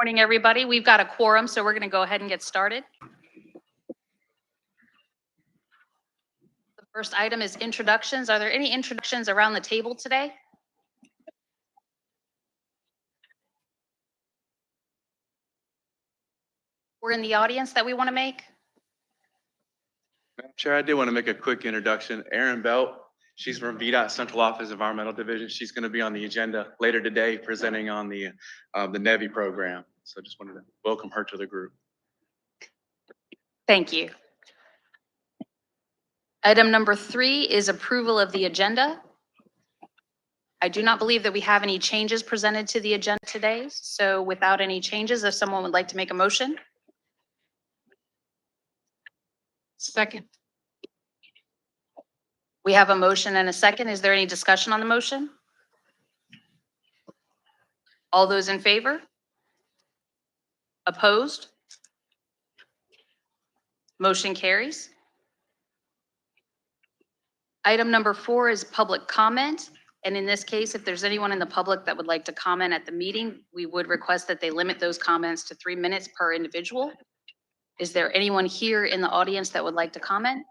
Morning, everybody. We've got a quorum, so we're going to go ahead and get started. The first item is introductions. Are there any introductions around the table today? We're in the audience that we want to make? Madam Chair, I do want to make a quick introduction. Erin Belt, she's from VDOT Central Office Environmental Division. She's going to be on the agenda later today presenting on the NEVI program. So just wanted to welcome her to the group. Thank you. Item number 3 is approval of the agenda. I do not believe that we have any changes presented to the agenda today. So without any changes, if someone would like to make a motion. Second. We have a motion and a second. Is there any discussion on the motion? All those in favor? Opposed? Motion carries. Item number 4 is public comment. And in this case, if there's anyone in the public that would like to comment at the meeting, we would request that they limit those comments to 3 minutes per individual. Is there anyone here in the audience that would like to comment?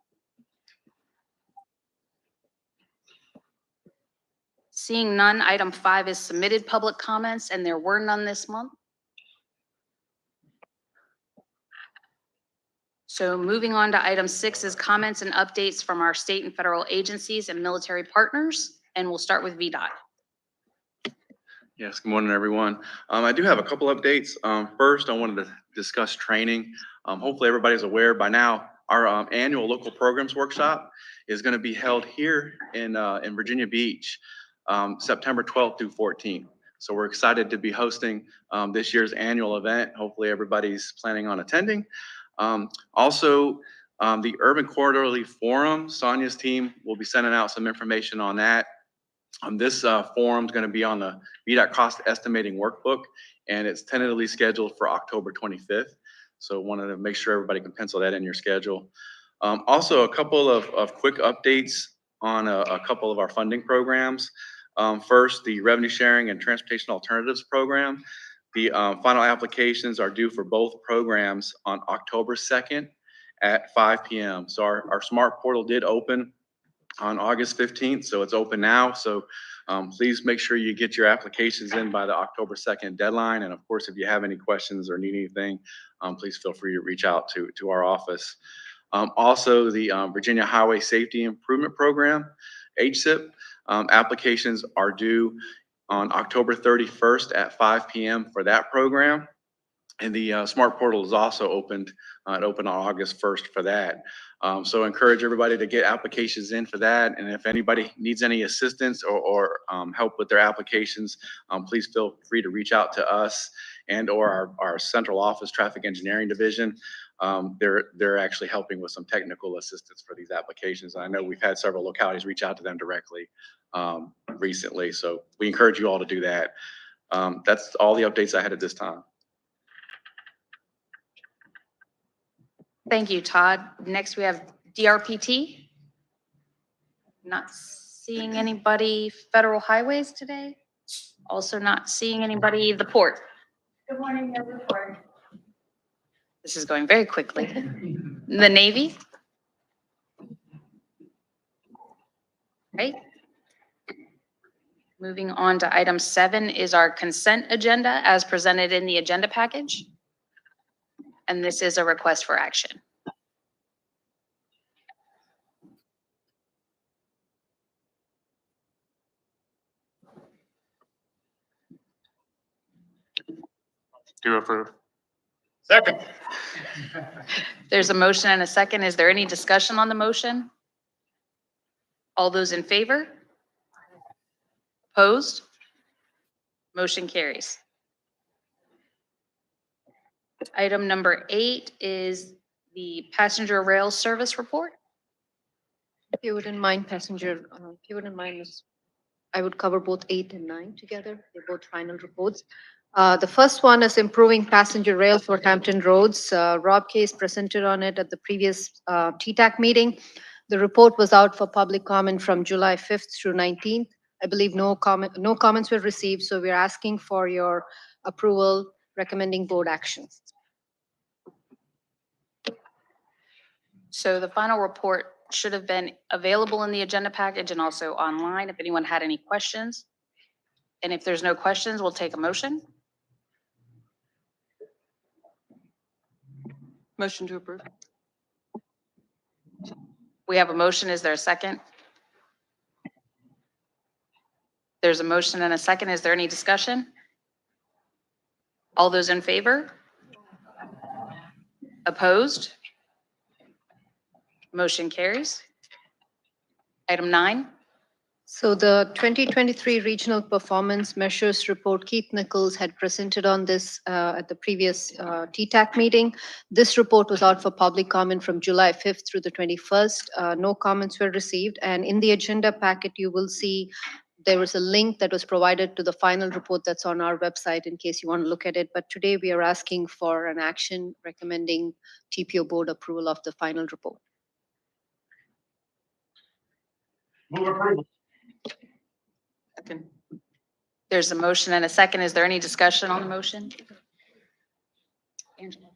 Seeing none, item 5 is submitted public comments, and there were none this month. So moving on to item 6 is comments and updates from our state and federal agencies and military partners, and we'll start with VDOT. Yes, good morning, everyone. I do have a couple updates. First, I wanted to discuss training. Hopefully everybody's aware by now, our annual local programs workshop is going to be held here in Virginia Beach, September 12th through 14th. So we're excited to be hosting this year's annual event. Hopefully everybody's planning on attending. Also, the Urban Quarterly Forum, Sonia's team will be sending out some information on that. This forum is going to be on the VDOT cost estimating workbook, and it's tentatively scheduled for October 25th. So wanted to make sure everybody can pencil that in your schedule. Also, a couple of quick updates on a couple of our funding programs. First, the Revenue Sharing and Transportation Alternatives Program. The final applications are due for both programs on October 2nd at 5 p.m. So our smart portal did open on August 15th, so it's open now. So please make sure you get your applications in by the October 2nd deadline. And of course, if you have any questions or need anything, please feel free to reach out to our office. Also, the Virginia Highway Safety Improvement Program, HCIP, applications are due on October 31st at 5 p.m. for that program. And the smart portal is also opened. It opened on August 1st for that. So encourage everybody to get applications in for that. And if anybody needs any assistance or help with their applications, please feel free to reach out to us and or our central office traffic engineering division. They're actually helping with some technical assistance for these applications. I know we've had several localities reach out to them directly recently. So we encourage you all to do that. That's all the updates I had at this time. Thank you, Todd. Next, we have DRPT. Not seeing anybody. Federal Highways today. Also not seeing anybody. The Port. Good morning, no report. This is going very quickly. The Navy. Right. Moving on to item 7 is our consent agenda as presented in the agenda package. And this is a request for action. Do approve. Second. There's a motion and a second. Is there any discussion on the motion? All those in favor? Opposed? Motion carries. Item number 8 is the passenger rail service report. If you wouldn't mind I would cover both 8 and 9 together. They're both final reports. The first one is improving passenger rail for Hampton Roads. Rob Case presented on it at the previous TTAC meeting. The report was out for public comment from July 5th through 19th. I believe no comments were received, so we're asking for your approval, recommending board action. So the final report should have been available in the agenda package and also online if anyone had any questions. And if there's no questions, we'll take a motion. Motion to approve. We have a motion. Is there a second? There's a motion and a second. Is there any discussion? All those in favor? Opposed? Motion carries. Item 9. So the 2023 Regional Performance Measures Report, Keith Nichols had presented on this at the previous TTAC meeting. This report was out for public comment from July 5th through the 21st. No comments were received. And in the agenda packet, you will see there was a link that was provided to the final report that's on our website in case you want to look at it. But today we are asking for an action recommending TPO board approval of the final report. Move approval. Second. There's a motion and a second. Is there any discussion on the motion? Angela.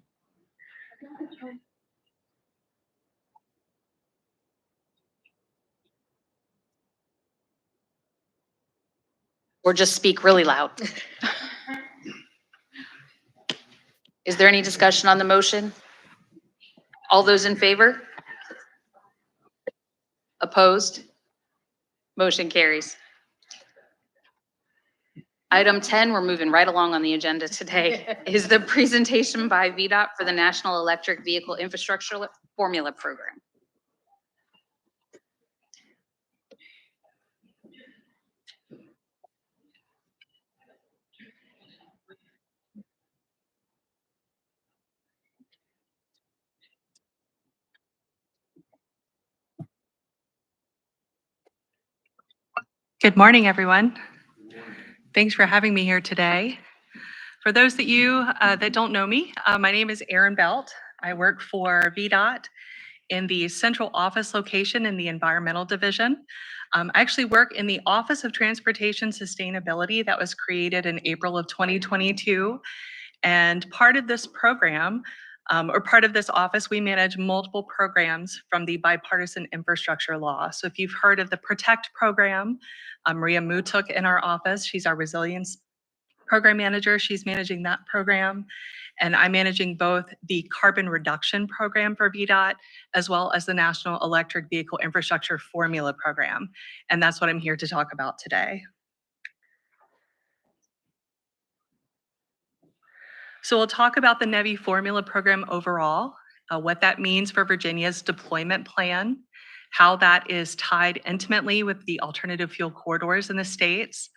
Or just speak really loud. Is there any discussion on the motion? All those in favor? Opposed? Motion carries. Item 10, we're moving right along on the agenda today, is the presentation by VDOT for the National Electric Vehicle Infrastructure Formula Program. Good morning, everyone. Thanks for having me here today. For those that you that don't know me, my name is Erin Belt. I work for VDOT in the central office location in the environmental division. I actually work in the Office of Transportation Sustainability that was created in April of 2022. And part of this program, or part of this office, we manage multiple programs from the bipartisan infrastructure law. So if you've heard of the PROTECT program, Maria Mu took in our office. She's our resilience program manager. She's managing that program. And I'm managing both the carbon reduction program for VDOT, as well as the National Electric Vehicle Infrastructure Formula Program. And that's what I'm here to talk about today. So we'll talk about the NEVI Formula Program overall, what that means for Virginia's deployment plan, how that is tied intimately with the alternative fuel corridors in the states,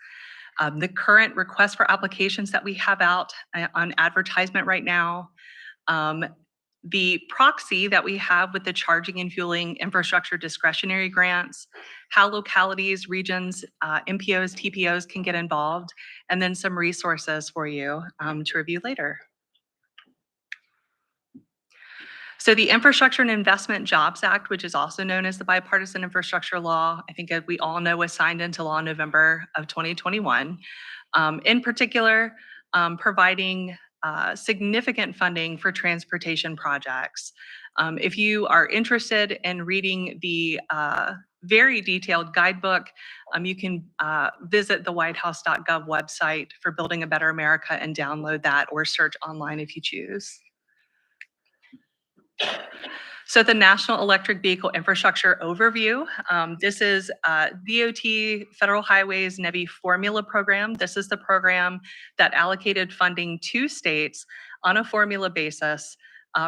the current request for applications that we have out on advertisement right now, the proxy that we have with the charging and fueling infrastructure discretionary grants, how localities, regions, MPOs, TPOs can get involved, and then some resources for you to review later. So the Infrastructure and Investment Jobs Act, which is also known as the Bipartisan Infrastructure Law, I think we all know was signed into law in November of 2021. In particular, providing significant funding for transportation projects. If you are interested in reading the very detailed guidebook, you can visit the whitehouse.gov website for Building a Better America and download that, or search online if you choose. So the National Electric Vehicle Infrastructure Overview. This is DOT Federal Highways NEVI Formula Program. This is the program that allocated funding to states on a formula basis,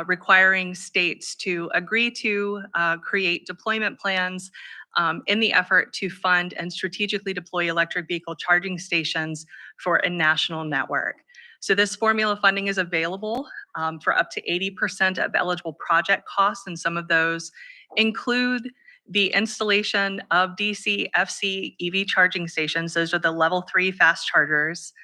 requiring states to agree to create deployment plans in the effort to fund and strategically deploy electric vehicle charging stations for a national network. So this formula funding is available for up to 80% of eligible project costs, and some of those include the installation of DC, FC, EV charging stations. Those are the level 3 fast chargers,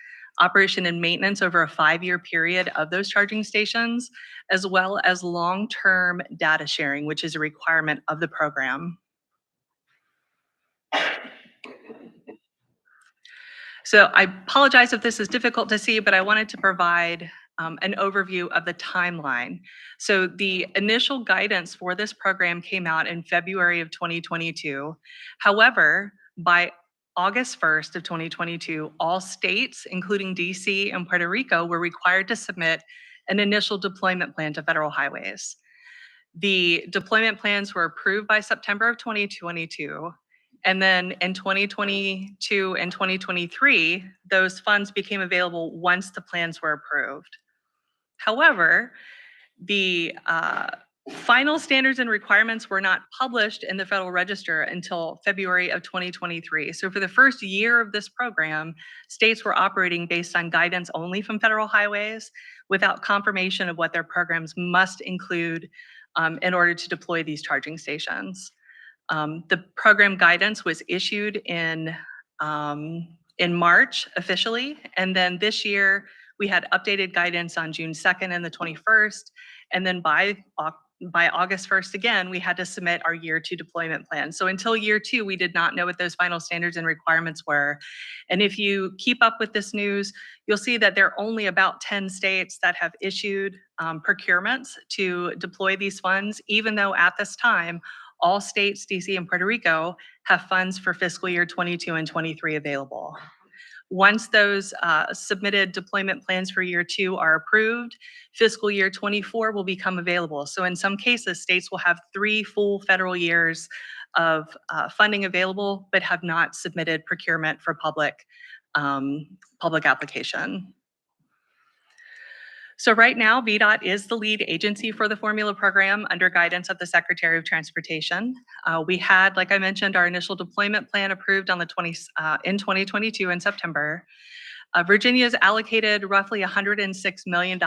operation and maintenance over a 5-year period of those charging stations, as well as long-term data sharing, which is a requirement of the program. So I apologize if this is difficult to see, but I wanted to provide an overview of the timeline. So the initial guidance for this program came out in February of 2022. However, by August 1st of 2022, all states, including DC and Puerto Rico, were required to submit an initial deployment plan to federal highways. The deployment plans were approved by September of 2022. And then in 2022 and 2023, those funds became available once the plans were approved. However, the final standards and requirements were not published in the Federal Register until February of 2023. So for the first year of this program, states were operating based on guidance only from federal highways without confirmation of what their programs must include in order to deploy these charging stations. The program guidance was issued in March officially, and then this year we had updated guidance on June 2nd and the 21st, and then by August 1st again, we had to submit our year 2 deployment plan. So until year 2, we did not know what those final standards and requirements were. And if you keep up with this news, you'll see that there are only about 10 states that have issued procurements to deploy these funds, even though at this time, all states, DC and Puerto Rico, have funds for fiscal year 22 and 23 available. Once those submitted deployment plans for year 2 are approved, fiscal year 24 will become available. So in some cases, states will have 3 full federal years of funding available, but have not submitted procurement for public application. So right now, VDOT is the lead agency for the formula program under guidance of the Secretary of Transportation. We had, like I mentioned, our initial deployment plan approved on the in 2022 in September. Virginia's allocated roughly $106 million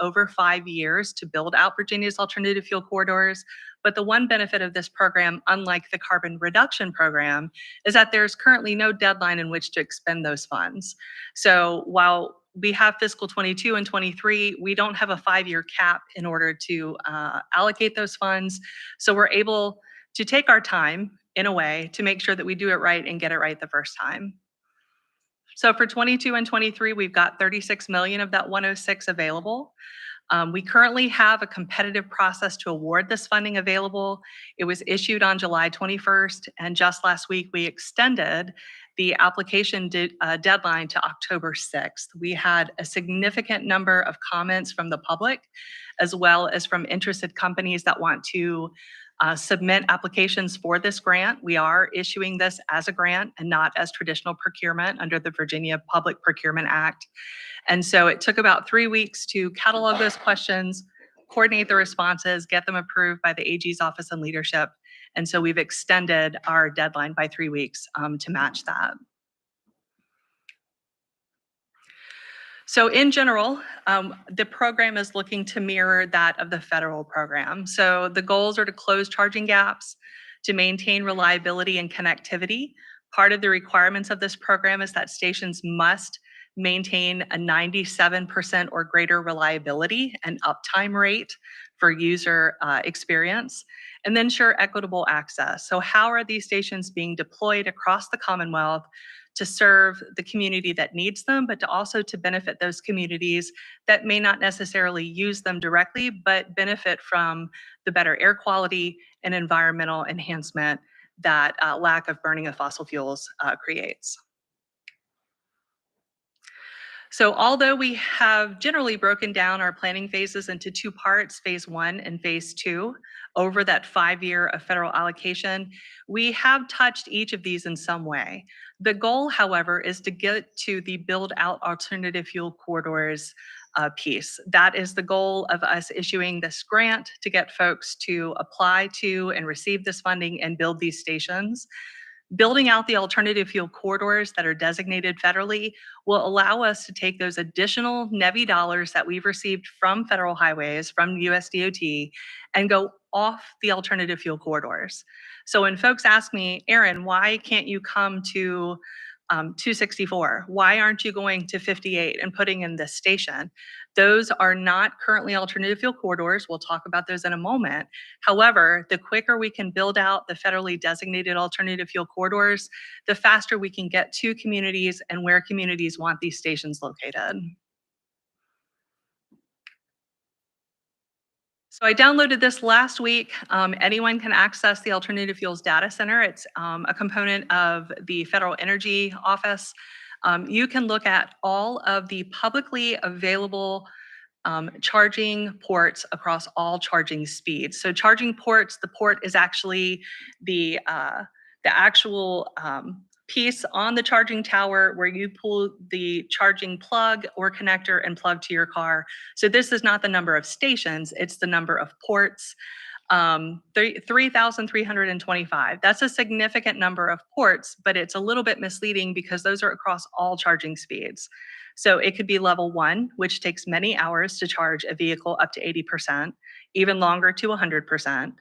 over 5 years to build out Virginia's alternative fuel corridors. But the one benefit of this program, unlike the carbon reduction program, is that there's currently no deadline in which to expend those funds. So while we have fiscal 22 and 23, we don't have a 5-year cap in order to allocate those funds. So we're able to take our time in a way to make sure that we do it right and get it right the first time. So for 22 and 23, we've got 36 million of that 106 available. We currently have a competitive process to award this funding available. It was issued on July 21st, and just last week we extended the application deadline to October 6th. We had a significant number of comments from the public, as well as from interested companies that want to submit applications for this grant. We are issuing this as a grant and not as traditional procurement under the Virginia Public Procurement Act. And so it took about 3 weeks to catalog those questions, coordinate the responses, get them approved by the AG's office and leadership. And so we've extended our deadline by 3 weeks to match that. So in general, the program is looking to mirror that of the federal program. So the goals are to close charging gaps, to maintain reliability and connectivity. Part of the requirements of this program is that stations must maintain a 97% or greater reliability and uptime rate for user experience, and then ensure equitable access. So how are these stations being deployed across the Commonwealth to serve the community that needs them, but to also to benefit those communities that may not necessarily use them directly, but benefit from the better air quality and environmental enhancement that lack of burning of fossil fuels creates. So although we have generally broken down our planning phases into 2 parts, phase 1 and phase 2, over that 5-year of federal allocation, we have touched each of these in some way. The goal, however, is to get to the build out alternative fuel corridors piece. That is the goal of us issuing this grant to get folks to apply to and receive this funding and build these stations. Building out the alternative fuel corridors that are designated federally will allow us to take those additional NEVI dollars that we've received from federal highways, from USDOT, and go off the alternative fuel corridors. So when folks ask me, Erin, why can't you come to 264? Why aren't you going to 58 and putting in this station? Those are not currently alternative fuel corridors. We'll talk about those in a moment. However, the quicker we can build out the federally designated alternative fuel corridors, the faster we can get to communities and where communities want these stations located. So I downloaded this last week. Anyone can access the Alternative Fuels Data Center. It's a component of the Federal Energy Office. You can look at all of the publicly available charging ports across all charging speeds. So charging ports, the port is actually the actual piece on the charging tower where you pull the charging plug or connector and plug to your car. So this is not the number of stations, it's the number of ports. 3,325. That's a significant number of ports, but it's a little bit misleading because those are across all charging speeds. So it could be level 1, which takes many hours to charge a vehicle up to 80%, even longer to 100%.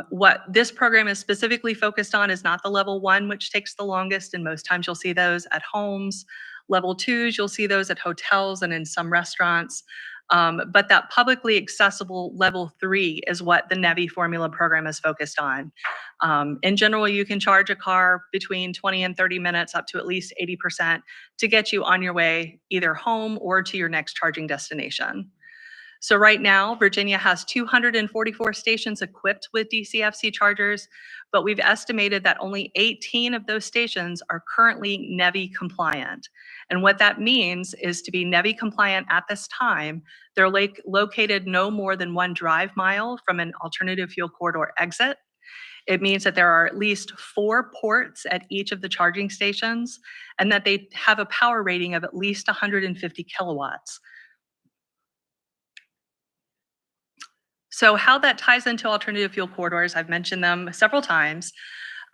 What this program is specifically focused on is not the level 1, which takes the longest, and most times you'll see those at homes. Level 2s, you'll see those at hotels and in some restaurants. But that publicly accessible level 3 is what the NEVI formula program is focused on. In general, you can charge a car between 20 and 30 minutes up to at least 80% to get you on your way either home or to your next charging destination. So right now, Virginia has 244 stations equipped with DCFC chargers, but we've estimated that only 18 of those stations are currently NEVI compliant. And what that means is to be NEVI compliant at this time, they're located no more than 1 drive mile from an alternative fuel corridor exit. It means that there are at least 4 ports at each of the charging stations and that they have a power rating of at least 150 kilowatts. So how that ties into alternative fuel corridors, I've mentioned them several times.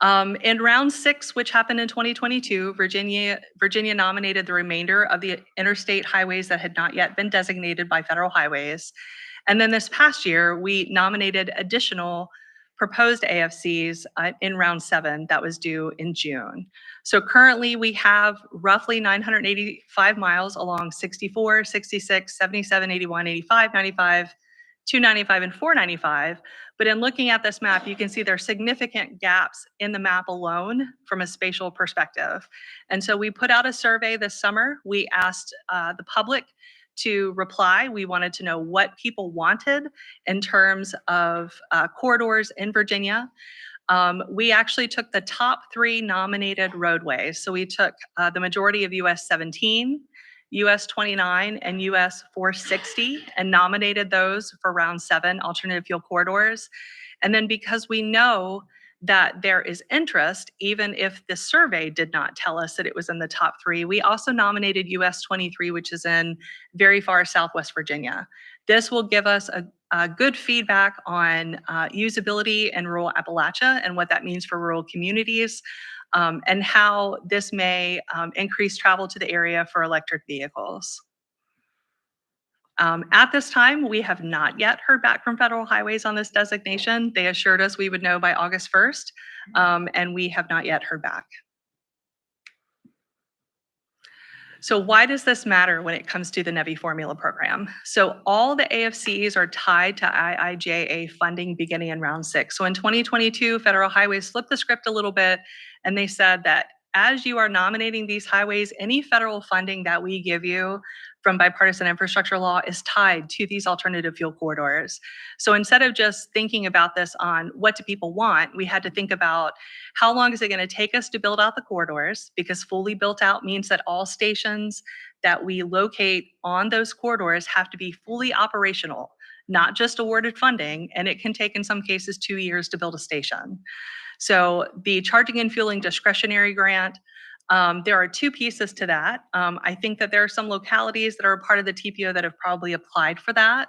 In round 6, which happened in 2022, Virginia nominated the remainder of the interstate highways that had not yet been designated by federal highways. And then this past year, we nominated additional proposed AFCs in round 7 that was due in June. So currently we have roughly 985 miles along 64, 66, 77, 81, 85, 95, 295 and 495. But in looking at this map, you can see there are significant gaps in the map alone from a spatial perspective. And so we put out a survey this summer. We asked the public to reply. We wanted to know what people wanted in terms of corridors in Virginia. We actually took the top 3 nominated roadways. So we took the majority of US 17, US 29 and US 460 and nominated those for round 7 alternative fuel corridors. And then because we know that there is interest, even if the survey did not tell us that it was in the top 3, we also nominated US 23, which is in very far Southwest Virginia. This will give us a good feedback on usability in rural Appalachia and what that means for rural communities. And how this may increase travel to the area for electric vehicles. At this time, we have not yet heard back from Federal Highways on this designation. They assured us we would know by August 1st, and we have not yet heard back. So why does this matter when it comes to the NEVI formula program? So all the AFCs are tied to IIJA funding beginning in round 6. So in 2022, Federal Highways flipped the script a little bit, and they said that as you are nominating these highways, any federal funding that we give you from bipartisan infrastructure law is tied to these alternative fuel corridors. So instead of just thinking about this on what do people want, we had to think about how long is it going to take us to build out the corridors, because fully built out means that all stations that we locate on those corridors have to be fully operational, not just awarded funding, and it can take in some cases 2 years to build a station. So the charging and fueling discretionary grant, there are 2 pieces to that. I think that there are some localities that are a part of the TPO that have probably applied for that.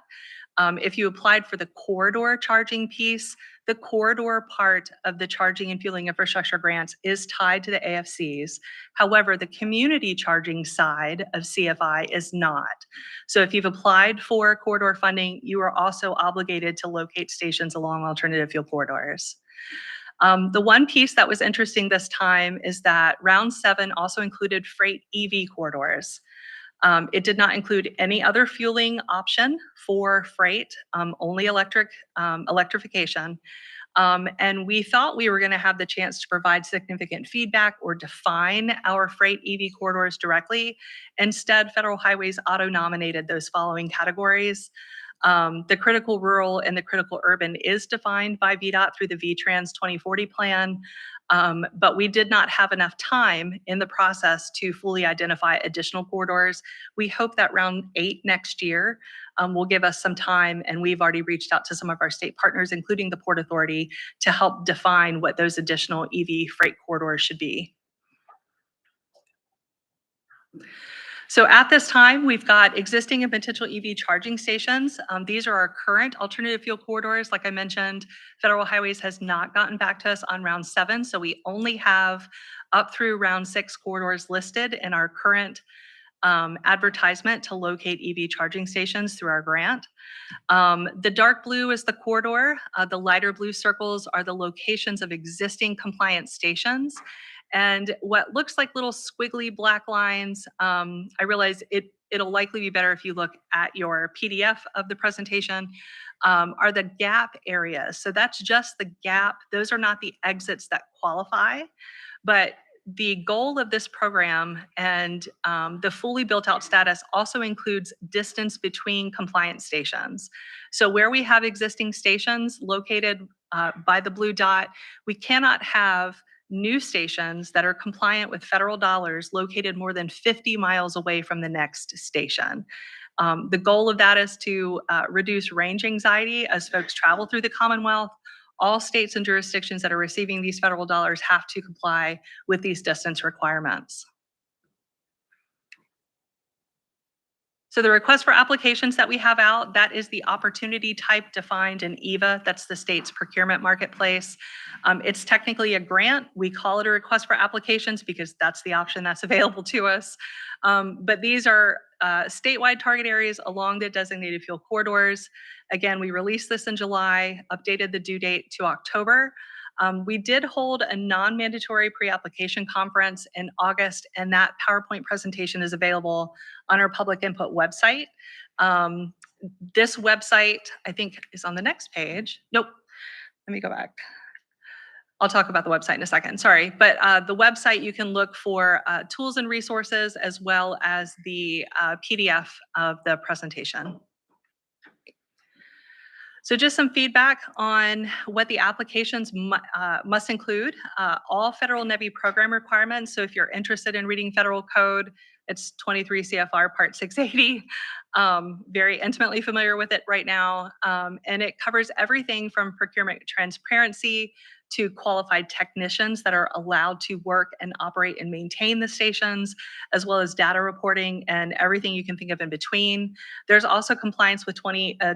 If you applied for the corridor charging piece, the corridor part of the charging and fueling infrastructure grants is tied to the AFCs. However, the community charging side of CFI is not. So if you've applied for corridor funding, you are also obligated to locate stations along alternative fuel corridors. The one piece that was interesting this time is that round 7 also included freight EV corridors. It did not include any other fueling option for freight, only electrification. And we thought we were going to have the chance to provide significant feedback or define our freight EV corridors directly. Instead, Federal Highways auto-nominated those following categories. The critical rural and the critical urban is defined by VDOT through the VTrans 2040 plan. But we did not have enough time in the process to fully identify additional corridors. We hope that round 8 next year will give us some time, and we've already reached out to some of our state partners, including the Port Authority, to help define what those additional EV freight corridors should be. So at this time, we've got existing and potential EV charging stations. These are our current alternative fuel corridors. Like I mentioned, Federal Highways has not gotten back to us on round 7, so we only have up through round 6 corridors listed in our current advertisement to locate EV charging stations through our grant. The dark blue is the corridor. The lighter blue circles are the locations of existing compliance stations. And what looks like little squiggly black lines, I realize it'll likely be better if you look at your PDF of the presentation, are the gap areas. So that's just the gap. Those are not the exits that qualify. But the goal of this program and the fully built out status also includes distance between compliance stations. So where we have existing stations located by the blue dot, we cannot have new stations that are compliant with federal dollars located more than 50 miles away from the next station. The goal of that is to reduce range anxiety as folks travel through the Commonwealth. All states and jurisdictions that are receiving these federal dollars have to comply with these distance requirements. So the request for applications that we have out, that is the opportunity type defined in EVA. That's the state's procurement marketplace. It's technically a grant. We call it a request for applications because that's the option that's available to us. But these are statewide target areas along the designated fuel corridors. Again, we released this in July, updated the due date to October. We did hold a non-mandatory pre-application conference in August, and that PowerPoint presentation is available on our public input website. This website, I think, is on the next page. Nope, let me go back. I'll talk about the website in a second, sorry. But the website, you can look for tools and resources as well as the PDF of the presentation. So just some feedback on what the applications must include. All federal NEVI program requirements. So if you're interested in reading federal code, it's 23 CFR Part 680. Very intimately familiar with it right now. And it covers everything from procurement transparency to qualified technicians that are allowed to work and operate and maintain the stations, as well as data reporting and everything you can think of in between. There's also compliance with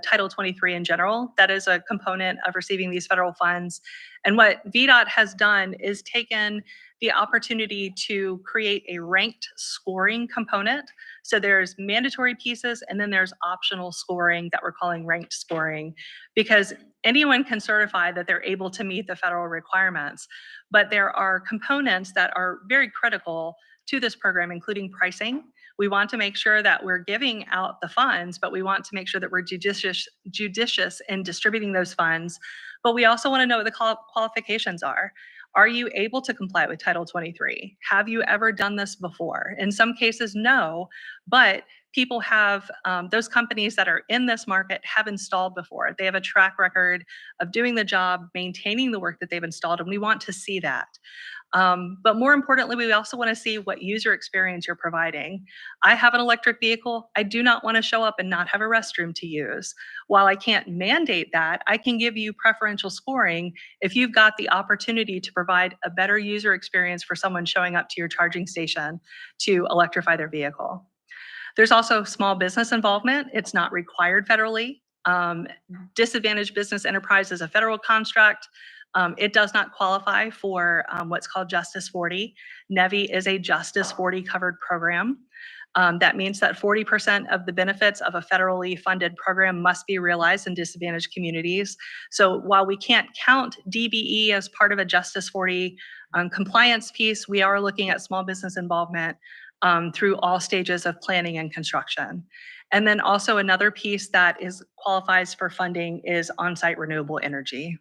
Title 23 in general. That is a component of receiving these federal funds. And what VDOT has done is taken the opportunity to create a ranked scoring component. So there's mandatory pieces and then there's optional scoring that we're calling ranked scoring, because anyone can certify that they're able to meet the federal requirements. But there are components that are very critical to this program, including pricing. We want to make sure that we're giving out the funds, but we want to make sure that we're judicious in distributing those funds. But we also want to know what the qualifications are. Are you able to comply with Title 23? Have you ever done this before? In some cases, no, but people have, those companies that are in this market have installed before. They have a track record of doing the job, maintaining the work that they've installed, and we want to see that. But more importantly, we also want to see what user experience you're providing. I have an electric vehicle. I do not want to show up and not have a restroom to use. While I can't mandate that, I can give you preferential scoring if you've got the opportunity to provide a better user experience for someone showing up to your charging station to electrify their vehicle. There's also small business involvement. It's not required federally. Disadvantaged business enterprise is a federal construct. It does not qualify for what's called Justice 40. NEVI is a Justice 40 covered program. That means that 40% of the benefits of a federally funded program must be realized in disadvantaged communities. So while we can't count DBE as part of a Justice 40 compliance piece, we are looking at small business involvement through all stages of planning and construction. And then also another piece that qualifies for funding is on-site renewable energy.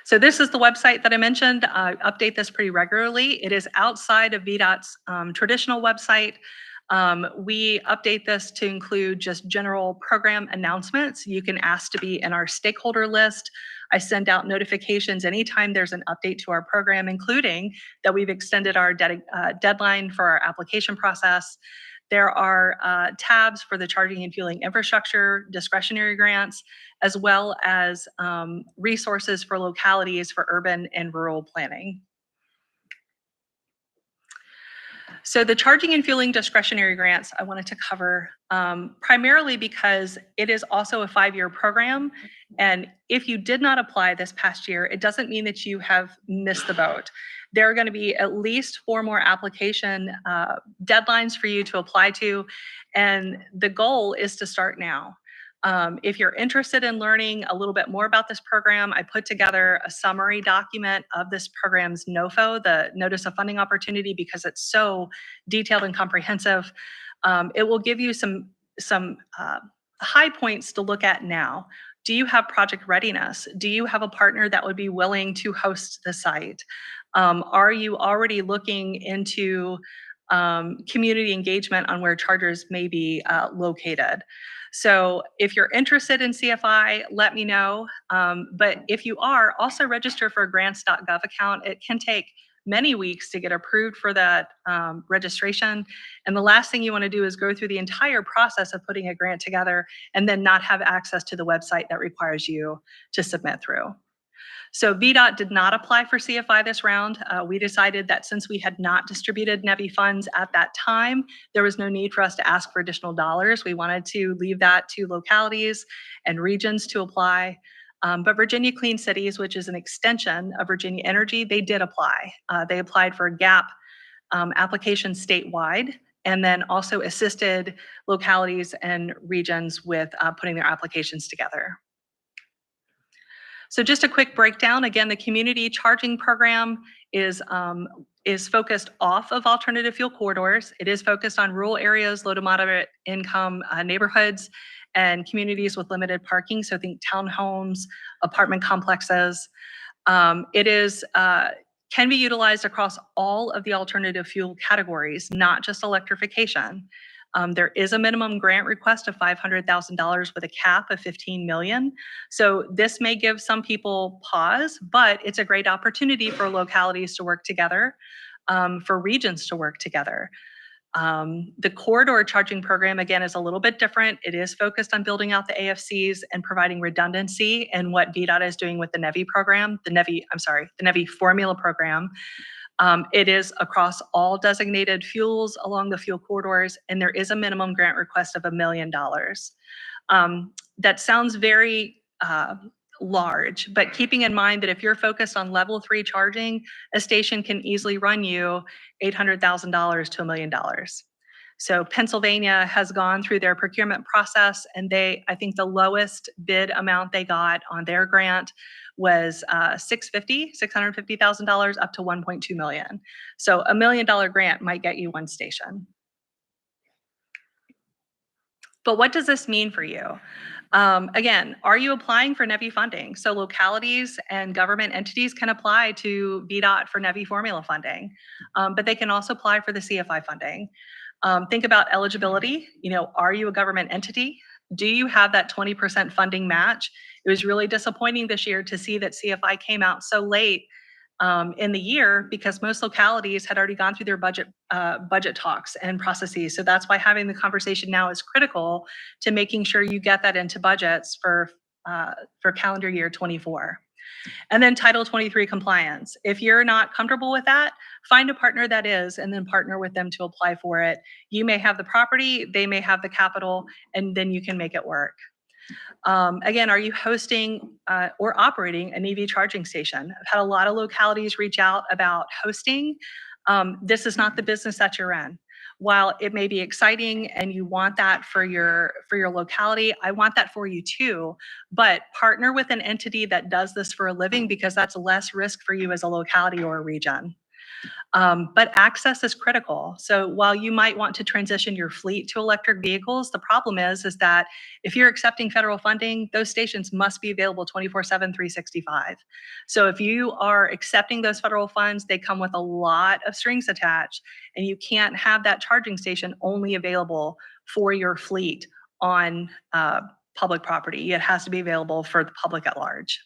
So this is the website that I mentioned. I update this pretty regularly. It is outside of VDOT's traditional website. We update this to include just general program announcements. You can ask to be in our stakeholder list. I send out notifications anytime there's an update to our program, including that we've extended our deadline for our application process. There are tabs for the charging and fueling infrastructure discretionary grants, as well as resources for localities for urban and rural planning. So the charging and fueling discretionary grants I wanted to cover primarily because it is also a 5-year program. And if you did not apply this past year, it doesn't mean that you have missed the boat. There are going to be at least 4 more application deadlines for you to apply to. And the goal is to start now. If you're interested in learning a little bit more about this program, I put together a summary document of this program's NOFO, the Notice of Funding Opportunity, because it's so detailed and comprehensive. It will give you some high points to look at now. Do you have project readiness? Do you have a partner that would be willing to host the site? Are you already looking into community engagement on where chargers may be located? So if you're interested in CFI, let me know. But if you are, also register for a grants.gov account. It can take many weeks to get approved for that registration. And the last thing you want to do is go through the entire process of putting a grant together and then not have access to the website that requires you to submit through. So VDOT did not apply for CFI this round. We decided that since we had not distributed NEVI funds at that time, there was no need for us to ask for additional dollars. We wanted to leave that to localities and regions to apply. But Virginia Clean Cities, which is an extension of Virginia Energy, they did apply. They applied for a GAP application statewide, and then also assisted localities and regions with putting their applications together. So just a quick breakdown. Again, the community charging program is focused off of alternative fuel corridors. It is focused on rural areas, low to moderate income neighborhoods, and communities with limited parking. So think townhomes, apartment complexes. It can be utilized across all of the alternative fuel categories, not just electrification. There is a minimum grant request of $500,000 with a cap of $15 million. So this may give some people pause, but it's a great opportunity for localities to work together, for regions to work together. The corridor charging program, again, is a little bit different. It is focused on building out the AFCs and providing redundancy in what VDOT is doing with the NEVI program, the NEVI formula program. It is across all designated fuels along the fuel corridors, and there is a minimum grant request of $1 million. That sounds very large, but keeping in mind that if you're focused on level 3 charging, a station can easily run you $800,000 to $1 million. So Pennsylvania has gone through their procurement process, and I think the lowest bid amount they got on their grant was $650,000 up to $1.2 million. So $1 million grant might get you 1 station. But what does this mean for you? Again, are you applying for NEVI funding? So localities and government entities can apply to VDOT for NEVI formula funding, but they can also apply for the CFI funding. Think about eligibility. Are you a government entity? Do you have that 20% funding match? It was really disappointing this year to see that CFI came out so late in the year because most localities had already gone through their budget talks and processes. So that's why having the conversation now is critical to making sure you get that into budgets for calendar year 24. And then Title 23 compliance. If you're not comfortable with that, find a partner that is, and then partner with them to apply for it. You may have the property, they may have the capital, and then you can make it work. Again, are you hosting or operating an EV charging station? I've had a lot of localities reach out about hosting. This is not the business that you're in. While it may be exciting and you want that for your locality, I want that for you too. But partner with an entity that does this for a living because that's less risk for you as a locality or a region. But access is critical. So while you might want to transition your fleet to electric vehicles, the problem is that if you're accepting federal funding, those stations must be available 24/7, 365. So if you are accepting those federal funds, they come with a lot of strings attached, and you can't have that charging station only available for your fleet on public property. It has to be available for the public at large.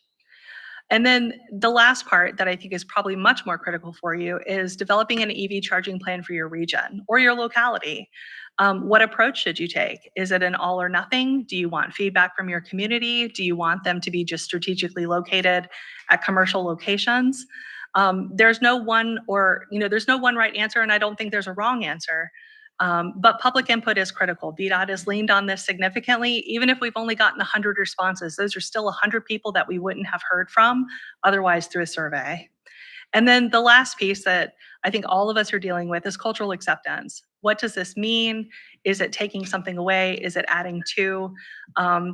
And then the last part that I think is probably much more critical for you is developing an EV charging plan for your region or your locality. What approach should you take? Is it an all or nothing? Do you want feedback from your community? Do you want them to be just strategically located at commercial locations? There's no one there's no one right answer, and I don't think there's a wrong answer. But public input is critical. VDOT has leaned on this significantly. Even if we've only gotten 100 responses, those are still 100 people that we wouldn't have heard from otherwise through a survey. And then the last piece that I think all of us are dealing with is cultural acceptance. What does this mean? Is it taking something away? Is it adding to?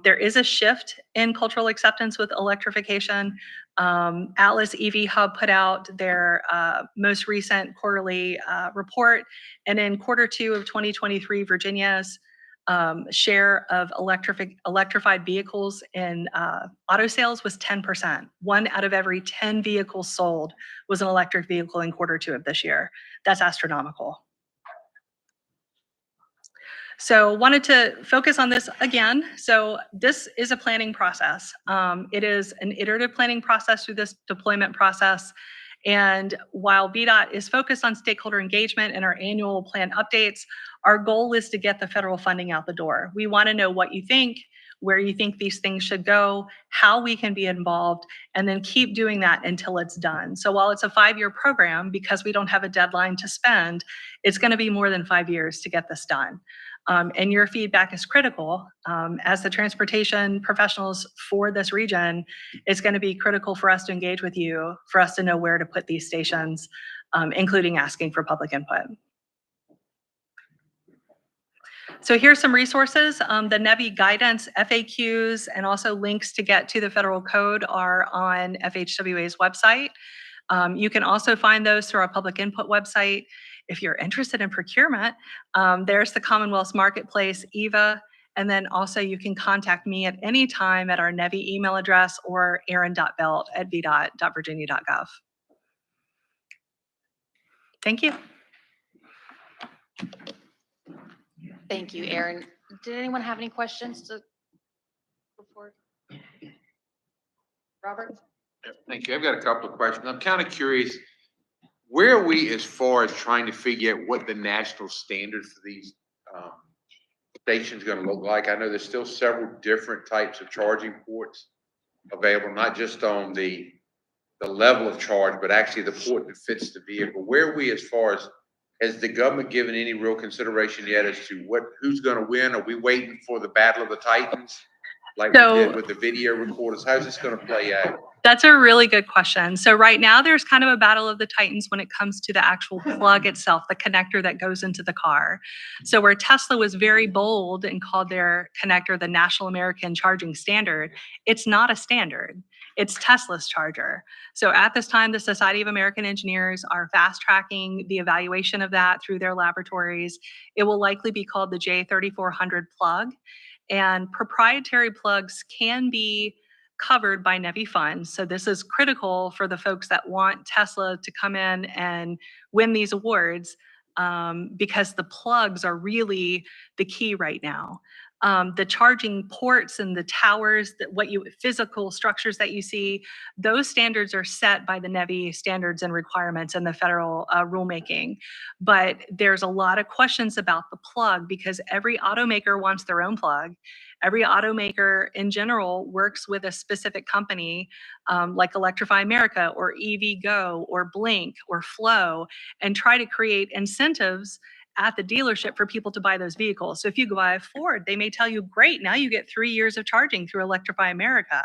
There is a shift in cultural acceptance with electrification. Atlas EV Hub put out their most recent quarterly report. And in Q2 of 2023, Virginia's share of electrified vehicles in auto sales was 10%. 1 out of every 10 vehicles sold was an electric vehicle in Q2 of this year. That's astronomical. So wanted to focus on this again. So this is a planning process. It is an iterative planning process through this deployment process. And while VDOT is focused on stakeholder engagement in our annual plan updates, our goal is to get the federal funding out the door. We want to know what you think, where you think these things should go, how we can be involved, and then keep doing that until it's done. So while it's a 5-year program, because we don't have a deadline to spend, it's going to be more than 5 years to get this done. And your feedback is critical. As the transportation professionals for this region, it's going to be critical for us to engage with you, for us to know where to put these stations, including asking for public input. So here's some resources. The NEVI guidance, FAQs, and also links to get to the federal code are on FHWA's website. You can also find those through our public input website. If you're interested in procurement, there's the Commonwealth's Marketplace, EVA, and then also you can contact me at any time at our NEVI email address or aaron.belt@vdot.virginia.gov. Thank you. Thank you, Aaron. Did anyone have any questions to report? Robert? Thank you. I've got a couple of questions. I'm kind of curious, where are we as far as trying to figure out what the national standard for these stations going to look like? I know there's still several different types of charging ports available, not just on the level of charge, but actually the port that fits the vehicle. Where are we as far as, has the government given any real consideration yet as to who's going to win? Are we waiting for the battle of the Titans like we did with the video recorders? How's this going to play out? That's a really good question. So right now there's kind of a battle of the Titans when it comes to the actual plug itself, the connector that goes into the car. So where Tesla was very bold and called their connector the National American Charging Standard, it's not a standard. It's Tesla's charger. So at this time, the Society of American Engineers are fast tracking the evaluation of that through their laboratories. It will likely be called the J3400 plug. And proprietary plugs can be covered by NEVI funds. So this is critical for the folks that want Tesla to come in and win these awards, because the plugs are really the key right now. The charging ports and the towers, physical structures that you see, those standards are set by the NEVI standards and requirements and the federal rulemaking. But there's a lot of questions about the plug because every automaker wants their own plug. Every automaker in general works with a specific company like Electrify America or EVgo or Blink or Flow and try to create incentives at the dealership for people to buy those vehicles. So if you go buy a Ford, they may tell you, great, now you get 3 years of charging through Electrify America.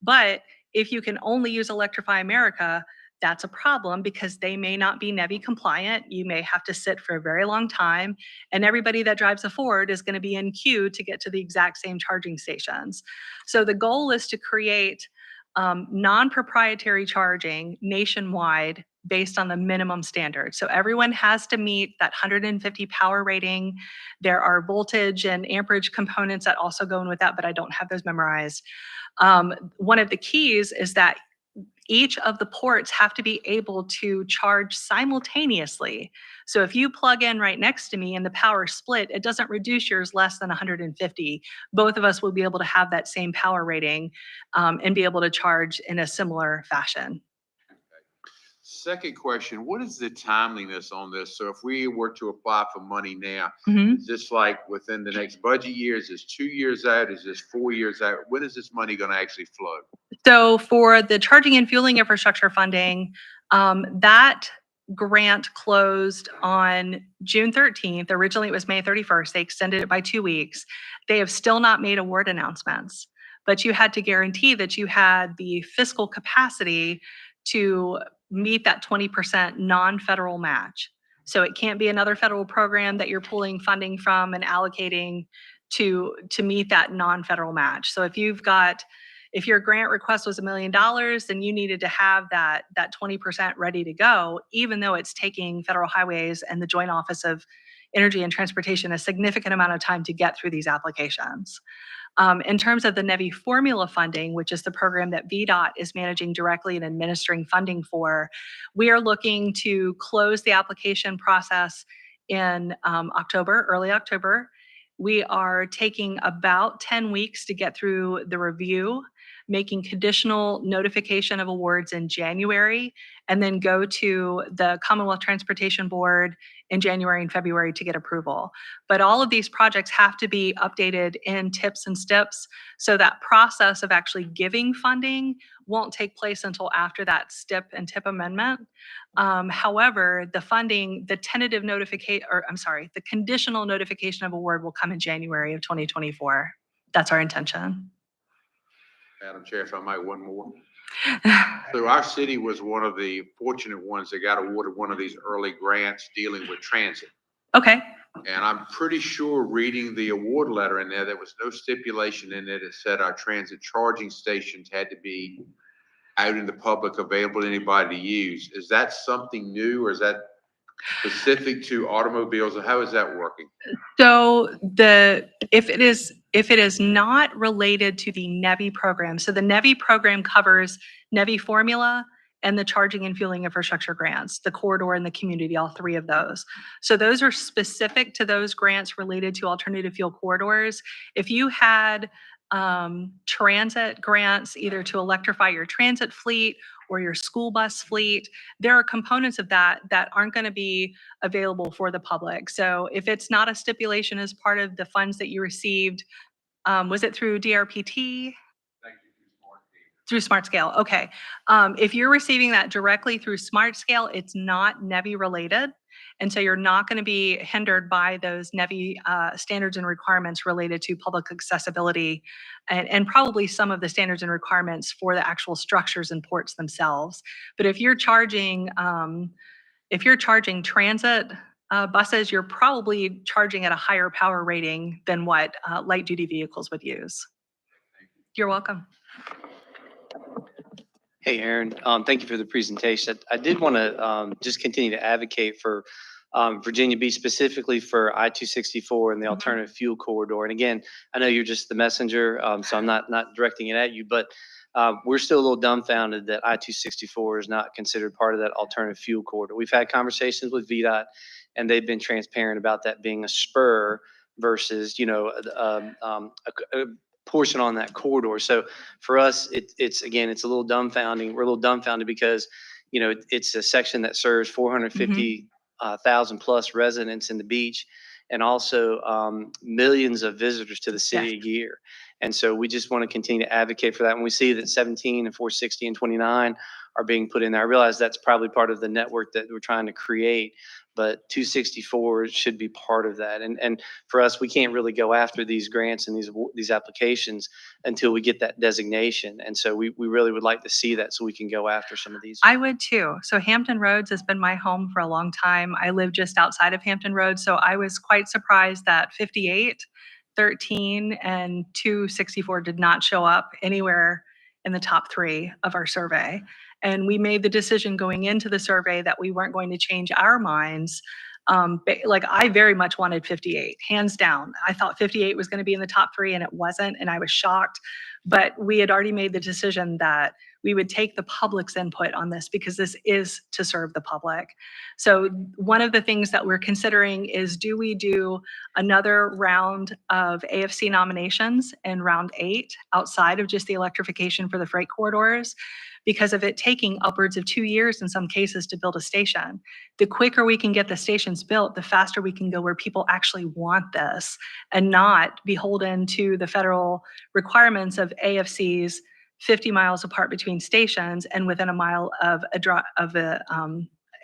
But if you can only use Electrify America, that's a problem because they may not be NEVI compliant. You may have to sit for a very long time. And everybody that drives a Ford is going to be in queue to get to the exact same charging stations. So the goal is to create non-proprietary charging nationwide based on the minimum standard. So everyone has to meet that 150 power rating. There are voltage and amperage components that also go in with that, but I don't have those memorized. One of the keys is that each of the ports have to be able to charge simultaneously. So if you plug in right next to me and the power split, it doesn't reduce yours less than 150. Both of us will be able to have that same power rating and be able to charge in a similar fashion. Second question, what is the timeliness on this? So if we were to apply for money now, Mhm. is this like within the next budget year? Is this 2 years out? Is this 4 years out? When is this money gonna actually flow? So for the charging and fueling infrastructure funding, that grant closed on June 13th. Originally, it was May 31st. They extended it by 2 weeks. They have still not made award announcements, but you had to guarantee that you had the fiscal capacity to meet that 20% non-federal match. So it can't be another federal program that you're pulling funding from and allocating to meet that non-federal match. So if your grant request was $1 million, then you needed to have that 20% ready to go, even though it's taking Federal Highways and the Joint Office of Energy and Transportation a significant amount of time to get through these applications. In terms of the NEVI formula funding, which is the program that VDOT is managing directly and administering funding for, we are looking to close the application process in October, early October. We are taking about 10 weeks to get through the review, making conditional notification of awards in January, and then go to the Commonwealth Transportation Board in January and February to get approval. But all of these projects have to be updated in TIPs and STIPs. So that process of actually giving funding won't take place until after that STIP and TIP amendment. However, the funding, the conditional notification of award will come in January of 2024. That's our intention. Madam Chair, if I might, one more. So our city was one of the fortunate ones that got awarded one of these early grants dealing with transit. Okay. And I'm pretty sure reading the award letter in there was no stipulation in it that said our transit charging stations had to be out in the public, available to anybody to use. Is that something new, or is that specific to automobiles, or how is that working? So if it is not related to the NEVI program, so the NEVI program covers NEVI formula and the charging and fueling infrastructure grants, the corridor and the community, all three of those. So those are specific to those grants related to alternative fuel corridors. If you had transit grants, either to electrify your transit fleet or your school bus fleet, there are components of that that aren't going to be available for the public. So if it's not a stipulation as part of the funds that you received, was it through DRPT? Through Smart Scale, okay. If you're receiving that directly through Smart Scale, it's not NEVI related. And so you're not going to be hindered by those NEVI standards and requirements related to public accessibility and probably some of the standards and requirements for the actual structures and ports themselves. But if you're charging transit buses, you're probably charging at a higher power rating than what light duty vehicles would use. You're welcome. Hey, Aaron, thank you for the presentation. I did want to just continue to advocate for Virginia Beach, specifically for I-264 and the alternative fuel corridor. And again, I know you're just the messenger, so I'm not directing it at you, but we're still a little dumbfounded that I-264 is not considered part of that alternative fuel corridor. We've had conversations with VDOT, and they've been transparent about that being a spur versus, a portion on that corridor. So for us, it's again, it's a little dumbfounding. We're a little dumbfounded because, it's a section that serves 450,000 plus residents in the beach, and also millions of visitors to the city a year. And so we just want to continue to advocate for that. When we see that 17 and 460 and 29 are being put in there, I realize that's probably part of the network that we're trying to create, but 264 should be part of that. And for us, we can't really go after these grants and these applications until we get that designation. And so we really would like to see that so we can go after some of these. I would too. So Hampton Roads has been my home for a long time. I live just outside of Hampton Roads, so I was quite surprised that 58, 13, and 264 did not show up anywhere in the top 3 of our survey. And we made the decision going into the survey that we weren't going to change our minds. Like I very much wanted 58, hands down. I thought 58 was going to be in the top 3 and it wasn't, and I was shocked. But we had already made the decision that we would take the public's input on this because this is to serve the public. So one of the things that we're considering is, do we do another round of AFC nominations in round 8 outside of just the electrification for the freight corridors? Because of it taking upwards of 2 years in some cases to build a station. The quicker we can get the stations built, the faster we can go where people actually want this and not beholden to the federal requirements of AFCs 50 miles apart between stations and within a mile of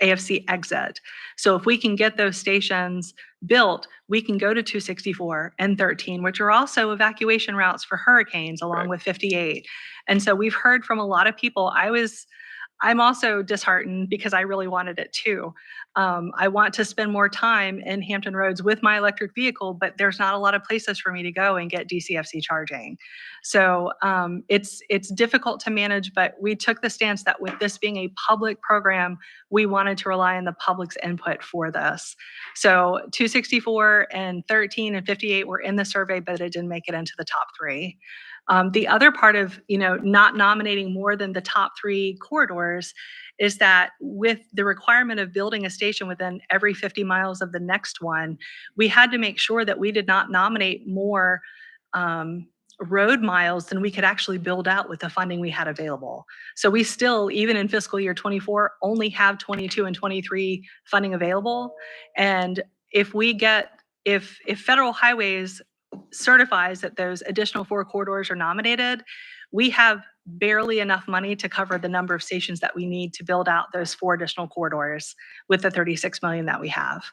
AFC exit. So if we can get those stations built, we can go to 264 and 13, which are also evacuation routes for hurricanes along Right. with 58. And so we've heard from a lot of people. I'm also disheartened because I really wanted it too. I want to spend more time in Hampton Roads with my electric vehicle, but there's not a lot of places for me to go and get DCFC charging. So it's difficult to manage, but we took the stance that with this being a public program, we wanted to rely on the public's input for this. So 264 and 13 and 58 were in the survey, but it didn't make it into the top 3. The other part of, not nominating more than the top 3 corridors is that with the requirement of building a station within every 50 miles of the next one, we had to make sure that we did not nominate more road miles than we could actually build out with the funding we had available. So we still, even in fiscal year 24, only have 22 and 23 funding available. And if federal highways certifies that those additional 4 corridors are nominated, we have barely enough money to cover the number of stations that we need to build out those 4 additional corridors with the 36 million that we have.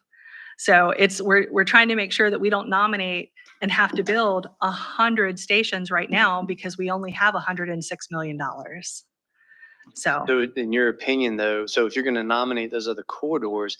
So we're trying to make sure that we don't nominate and have to build 100 stations right now because we only have $106 million. So in your opinion though, so if you're going to nominate those other corridors,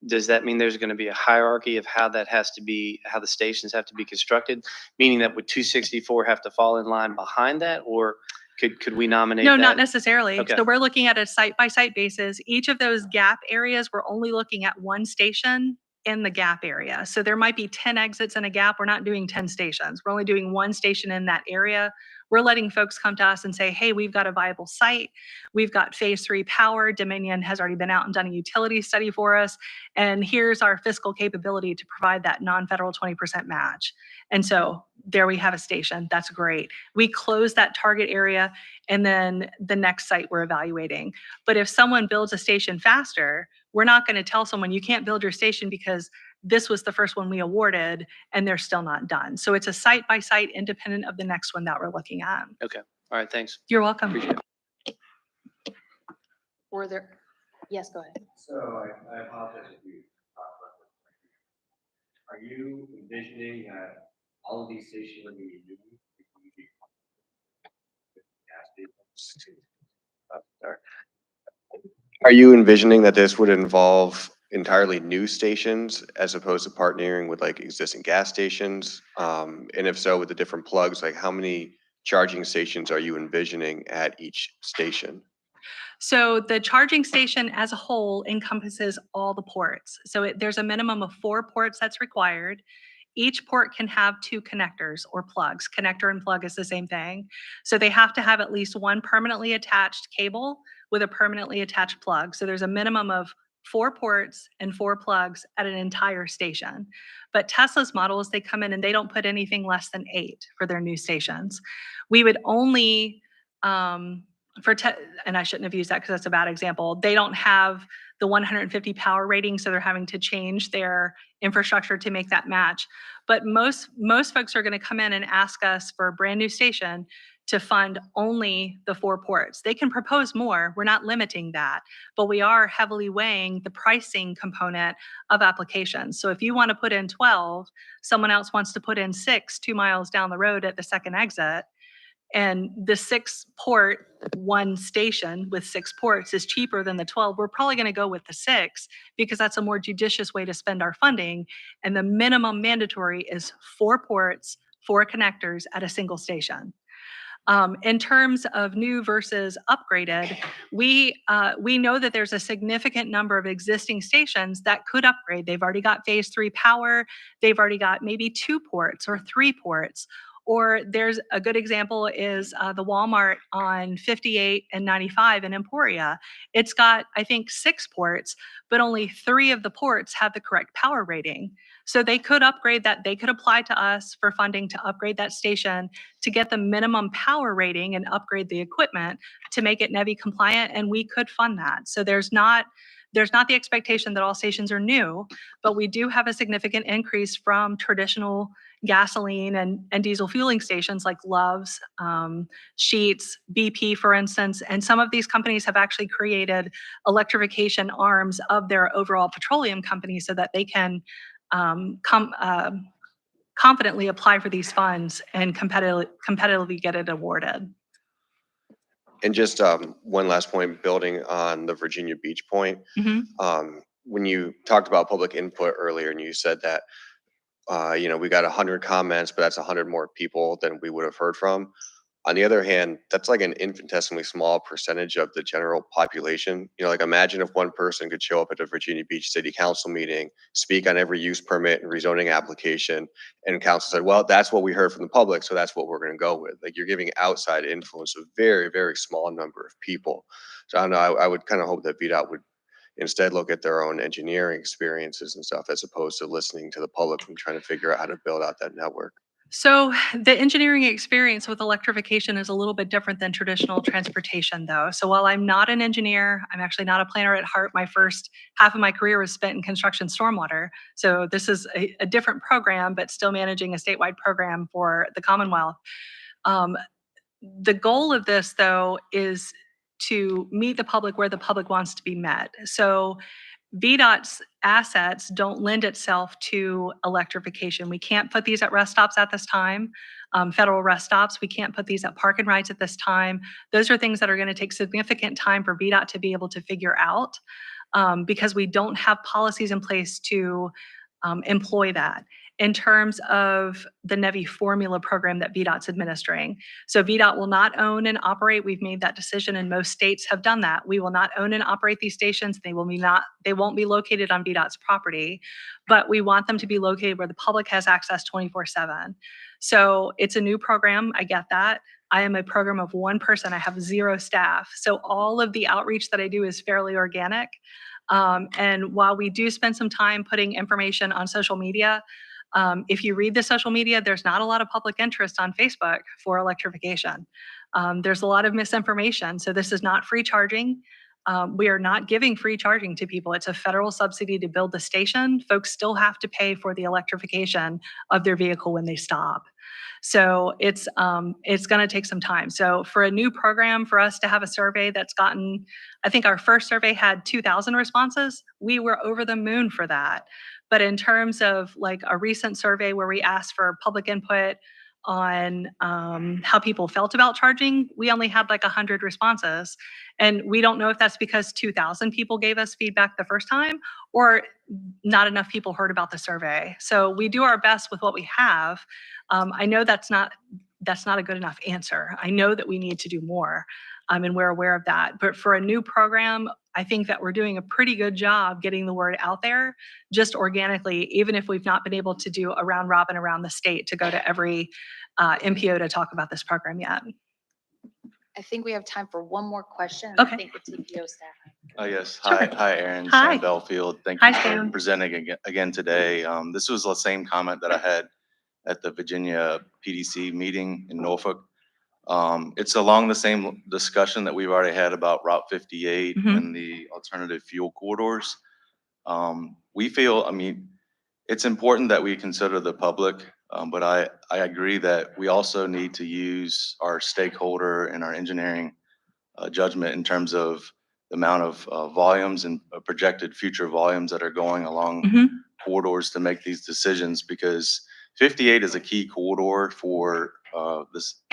does that mean there's going to be a hierarchy of how that has to be, how the stations have to be constructed? Meaning that would 264 have to fall in line behind that, or could we nominate no, that? not necessarily. Okay. So we're looking at a site-by-site basis. Each of those gap areas, we're only looking at 1 station in the gap area. So there might be 10 exits in a gap. We're not doing 10 stations. We're only doing 1 station in that area. We're letting folks come to us and say, hey, we've got a viable site. We've got phase 3 power. Dominion has already been out and done a utility study for us. And here's our fiscal capability to provide that non-federal 20% match. And so there we have a station. That's great. We close that target area, and then the next site we're evaluating. But if someone builds a station faster, we're not going to tell someone you can't build your station because this was the first one we awarded and they're still not done. So it's a site by site independent of the next one that we're looking at. Okay. All right. Thanks. You're welcome. Appreciate it. Were there, yes, go ahead. So I apologize if you talked about this. Are you envisioning that all of these stations are going to be new? Sorry. Are you envisioning that this would involve entirely new stations as opposed to partnering with like existing gas stations? And if so, with the different plugs, like how many charging stations are you envisioning at each station? So the charging station as a whole encompasses all the ports. So there's a minimum of 4 ports that's required. Each port can have 2 connectors or plugs. Connector and plug is the same thing. So they have to have at least 1 permanently attached cable with a permanently attached plug. So there's a minimum of 4 ports and 4 plugs at an entire station. But Tesla's models, they come in and they don't put anything less than 8 for their new stations. We would only, and I shouldn't have used that because that's a bad example. They don't have the 150 power rating, so they're having to change their infrastructure to make that match. But most folks are going to come in and ask us for a brand new station to fund only the 4 ports. They can propose more. We're not limiting that, but we are heavily weighing the pricing component of applications. So if you want to put in 12, someone else wants to put in 6 2 miles down the road at the second exit, and the 6 port 1 station with 6 ports is cheaper than the 12, we're probably going to go with the 6 because that's a more judicious way to spend our funding. And the minimum mandatory is 4 ports, 4 connectors at a single station. In terms of new versus upgraded, we know that there's a significant number of existing stations that could upgrade. They've already got phase 3 power. They've already got maybe 2 ports or 3 ports. Or there's a good example is the Walmart on 58 and 95 in Emporia. It's got, I think, 6 ports, but only 3 of the ports have the correct power rating. So they could upgrade that. They could apply to us for funding to upgrade that station to get the minimum power rating and upgrade the equipment to make it NEVI compliant, and we could fund that. So there's not the expectation that all stations are new, but we do have a significant increase from traditional gasoline and diesel fueling stations like Love's, Sheetz, BP, for instance. And some of these companies have actually created electrification arms of their overall petroleum company so that they can confidently apply for these funds and competitively get it awarded. And just one last point, building on the Virginia Beach point. When you talked about public input earlier and you said that, we got 100 comments, but that's 100 more people than we would have heard from. On the other hand, that's like an infinitesimally small percentage of the general population. Like imagine if one person could show up at a Virginia Beach City Council meeting, speak on every use permit and rezoning application, and council said, well, that's what we heard from the public, so that's what we're going to go with. Like you're giving outside influence to a very, very small number of people. So I don't know, I would kind of hope that VDOT would instead look at their own engineering experiences and stuff as opposed to listening to the public and trying to figure out how to build out that network. So the engineering experience with electrification is a little bit different than traditional transportation, though. So while I'm not an engineer, I'm actually not a planner at heart. My first half of my career was spent in construction stormwater. So this is a different program, but still managing a statewide program for the Commonwealth. The goal of this, though, is to meet the public where the public wants to be met. So VDOT's assets don't lend itself to electrification. We can't put these at rest stops at this time, federal rest stops. We can't put these at park and rides at this time. Those are things that are going to take significant time for VDOT to be able to figure out because we don't have policies in place to employ that. In terms of the NEVI formula program that VDOT's administering. So VDOT will not own and operate. We've made that decision and most states have done that. We will not own and operate these stations. They won't be located on VDOT's property, but we want them to be located where the public has access 24/7. So it's a new program. I get that. I am a program of 1 person. I have 0 staff. So all of the outreach that I do is fairly organic. And while we do spend some time putting information on social media, if you read the social media, there's not a lot of public interest on Facebook for electrification. There's a lot of misinformation. So this is not free charging. We are not giving free charging to people. It's a federal subsidy to build the station. Folks still have to pay for the electrification of their vehicle when they stop. So it's going to take some time. So for a new program, for us to have a survey that's gotten, I think our first survey had 2,000 responses. We were over the moon for that. But in terms of like a recent survey where we asked for public input on how people felt about charging, we only had like 100 responses. And we don't know if that's because 2,000 people gave us feedback the first time or not enough people heard about the survey. So we do our best with what we have. I know that's not a good enough answer. I know that we need to do more, and we're aware of that. But for a new program, I think that we're doing a pretty good job getting the word out there just organically, even if we've not been able to do a round robin around the state to go to every MPO to talk about this program yet. I think we have time for one more question. Okay. I think the TPO staff. Yes. Sure. Hi, Aaron. Hi. Sam Belfield. Thank Hi, you for Sam. presenting again today. This was the same comment that I had at the Virginia PDC meeting in Norfolk. It's along the same discussion that we've already had about Route 58 and the alternative fuel corridors. We feel, it's important that we consider the public, but I agree that we also need to use our stakeholder and our engineering judgment in terms of the amount of volumes and projected future volumes that are going along corridors to make these decisions, because 58 is a key corridor for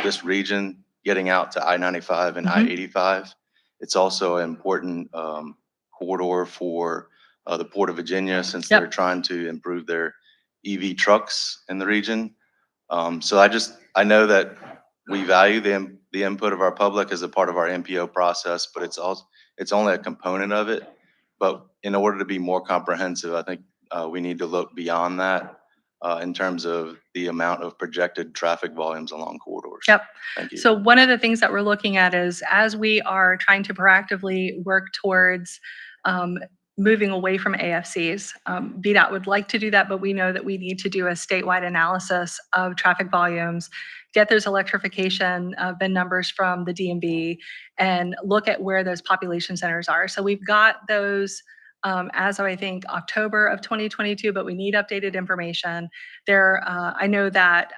this region getting out to I-95 and I-85. It's also an important corridor for the Port of Virginia, since they're trying to improve their EV trucks in the region. So I know that we value the input of our public as a part of our MPO process, but it's only a component of it. But in order to be more comprehensive, I think we need to look beyond that in terms of the amount of projected traffic volumes along corridors. Yep. Thank you. So one of the things that we're looking at is as we are trying to proactively work towards moving away from AFCs, VDOT would like to do that, but we know that we need to do a statewide analysis of traffic volumes, get those electrification VIN numbers from the DMV, and look at where those population centers are. So we've got those as of, I think, October of 2022, but we need updated information. I know that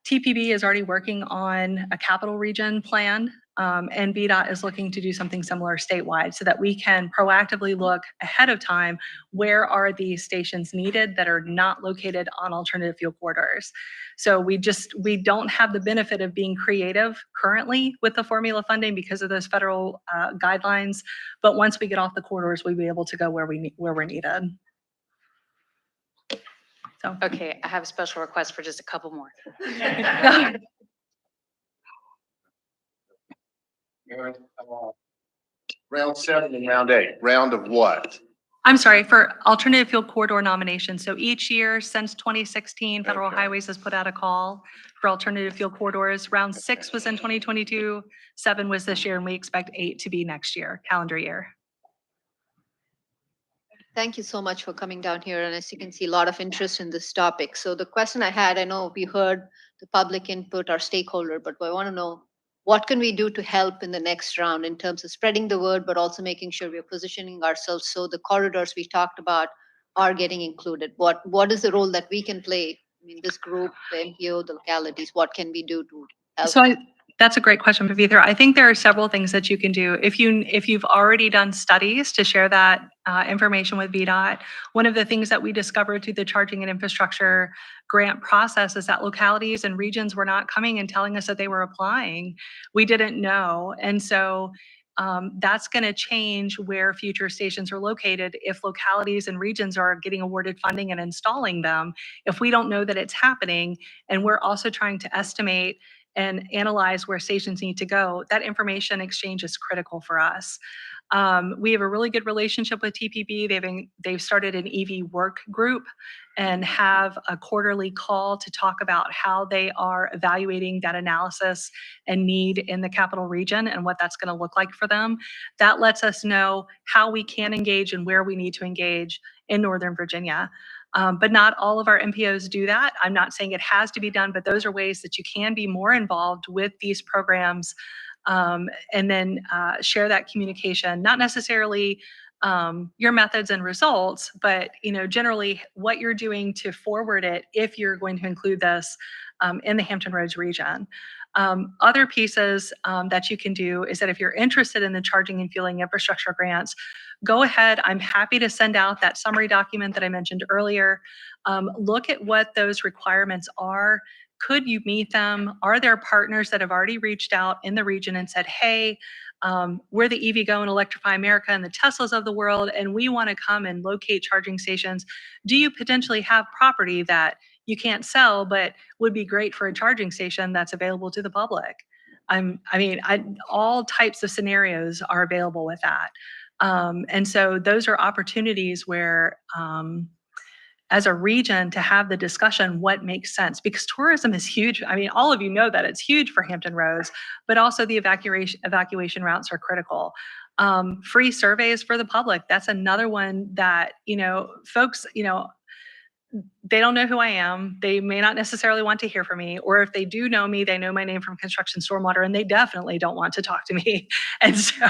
TPB is already working on a capital region plan, and VDOT is looking to do something similar statewide so that we can proactively look ahead of time, where are these stations needed that are not located on alternative fuel corridors. So we don't have the benefit of being creative currently with the formula funding because of those federal guidelines. But once we get off the corridors, we'll be able to go where we're needed. So. Okay, I have a special request for just a couple more. Round 7 and round 8. Round of what? I'm sorry, for alternative fuel corridor nominations. So each year since 2016, Federal Okay. Highways has put out a call for alternative fuel corridors. Round 6 was in 2022, 7 was this year, and we expect 8 to be next year, calendar year. Thank you so much for coming down here. And as you can see, a lot of interest in this topic. So the question I had, I know we heard the public input, our stakeholder, but I want to know, what can we do to help in the next round in terms of spreading the word, but also making sure we're positioning ourselves so the corridors we talked about are getting included? What is the role that we can play? I mean, this group, the MPO, the localities, what can we do to help? So that's a great question, Pavitra. I think there are several things that you can do. If you've already done studies to share that information with VDOT, one of the things that we discovered through the charging and infrastructure grant process is that localities and regions were not coming and telling us that they were applying. We didn't know. And so that's going to change where future stations are located if localities and regions are getting awarded funding and installing them. If we don't know that it's happening, and we're also trying to estimate and analyze where stations need to go, that information exchange is critical for us. We have a really good relationship with TPB. They've started an EV work group and have a quarterly call to talk about how they are evaluating that analysis and need in the capital region and what that's going to look like for them. That lets us know how we can engage and where we need to engage in Northern Virginia. But not all of our MPOs do that. I'm not saying it has to be done, but those are ways that you can be more involved with these programs, and then share that communication, not necessarily your methods and results, but generally what you're doing to forward it if you're going to include this in the Hampton Roads region. Other pieces that you can do is that if you're interested in the charging and fueling infrastructure grants, go ahead. I'm happy to send out that summary document that I mentioned earlier. Look at what those requirements are. Could you meet them? Are there partners that have already reached out in the region and said, hey, we're the EVgo and Electrify America and the Teslas of the world, and we want to come and locate charging stations. Do you potentially have property that you can't sell, but would be great for a charging station that's available to the public? All types of scenarios are available with that. And so those are opportunities where, as a region, to have the discussion, what makes sense, because tourism is huge. I mean, all of you know that it's huge for Hampton Roads, but also the evacuation routes are critical. Free surveys for the public. That's another one that, folks, they don't know who I am. They may not necessarily want to hear from me, or if they do know me, they know my name from construction stormwater, and they definitely don't want to talk to me. And so,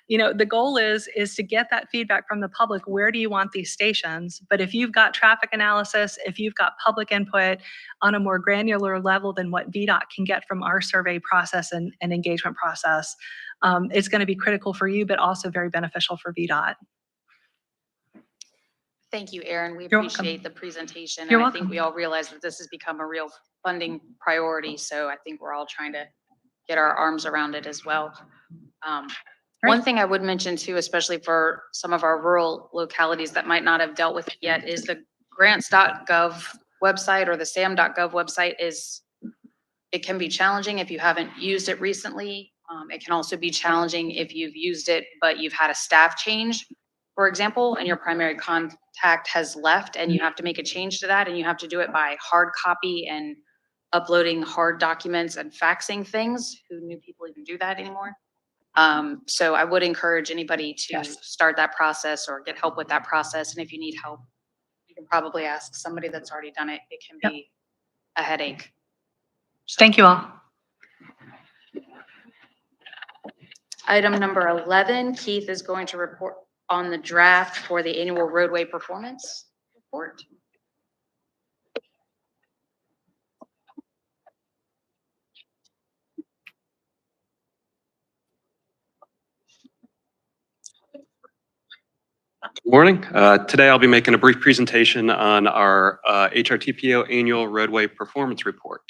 the goal is to get that feedback from the public. Where do you want these stations? But if you've got traffic analysis, if you've got public input on a more granular level than what VDOT can get from our survey process and engagement process, it's going to be critical for you, but also very beneficial for VDOT. Thank you, Erin. We You're welcome. appreciate the presentation. You're And I welcome. think we all realize that this has become a real funding priority. So I think we're all trying to get our arms around it as well. One thing I would mention too, especially for some of our rural localities that might not have dealt with it yet, is the grants.gov website or the sam.gov website is It can be challenging if you haven't used it recently. It can also be challenging if you've used it, but you've had a staff change, for example, and your primary contact has left and you have to make a change to that and you have to do it by hard copy and uploading hard documents and faxing things. Who knew people even do that anymore? So I would encourage anybody to Yes. start that process or get help with that process. And if you need help, you can probably ask somebody that's already done it. It can Yep. be a headache. Thank you all. Item number 11, Keith is going to report on the draft for the annual roadway performance report. Good morning. Today I'll be making a brief presentation on our HRTPO Annual Roadway Performance Report.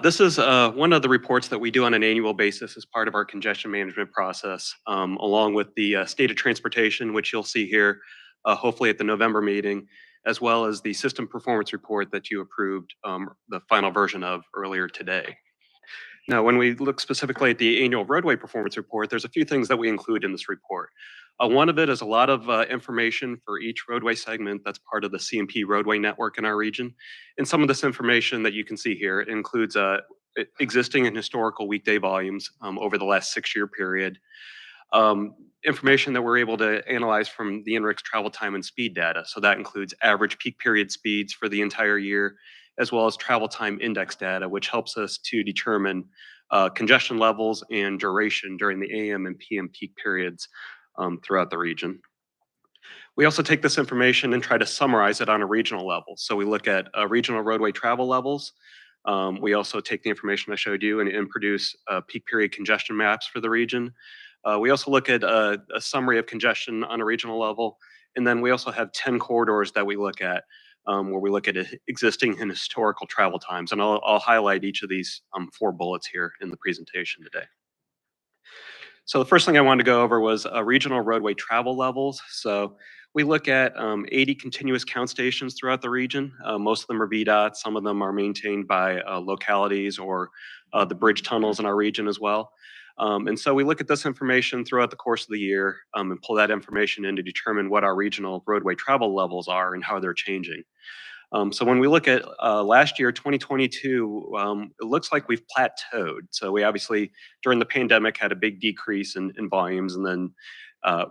This is one of the reports that we do on an annual basis as part of our congestion management process, along with the State of Transportation, which you'll see here, hopefully at the November meeting, as well as the System Performance Report that you approved the final version of earlier today. Now, when we look specifically at the annual roadway performance report, there's a few things that we include in this report. One of it is a lot of information for each roadway segment that's part of the CMP roadway network in our region. And some of this information that you can see here includes existing and historical weekday volumes over the last 6-year period. Information that we're able to analyze from the INRIX travel time and speed data. So that includes average peak period speeds for the entire year, as well as travel time index data, which helps us to determine congestion levels and duration during the AM and PM peak periods throughout the region. We also take this information and try to summarize it on a regional level. So we look at regional roadway travel levels. We also take the information I showed you and produce peak period congestion maps for the region. We also look at a summary of congestion on a regional level. And then we also have 10 corridors that we look at where we look at existing and historical travel times. And I'll highlight each of these 4 bullets here in the presentation today. So the first thing I wanted to go over was regional roadway travel levels. So we look at 80 continuous count stations throughout the region. Most of them are VDOT. Some of them are maintained by localities or the bridge tunnels in our region as well. And so we look at this information throughout the course of the year and pull that information in to determine what our regional roadway travel levels are and how they're changing. So when we look at last year, 2022, it looks like we've plateaued. So we obviously, during the pandemic, had a big decrease in volumes, and then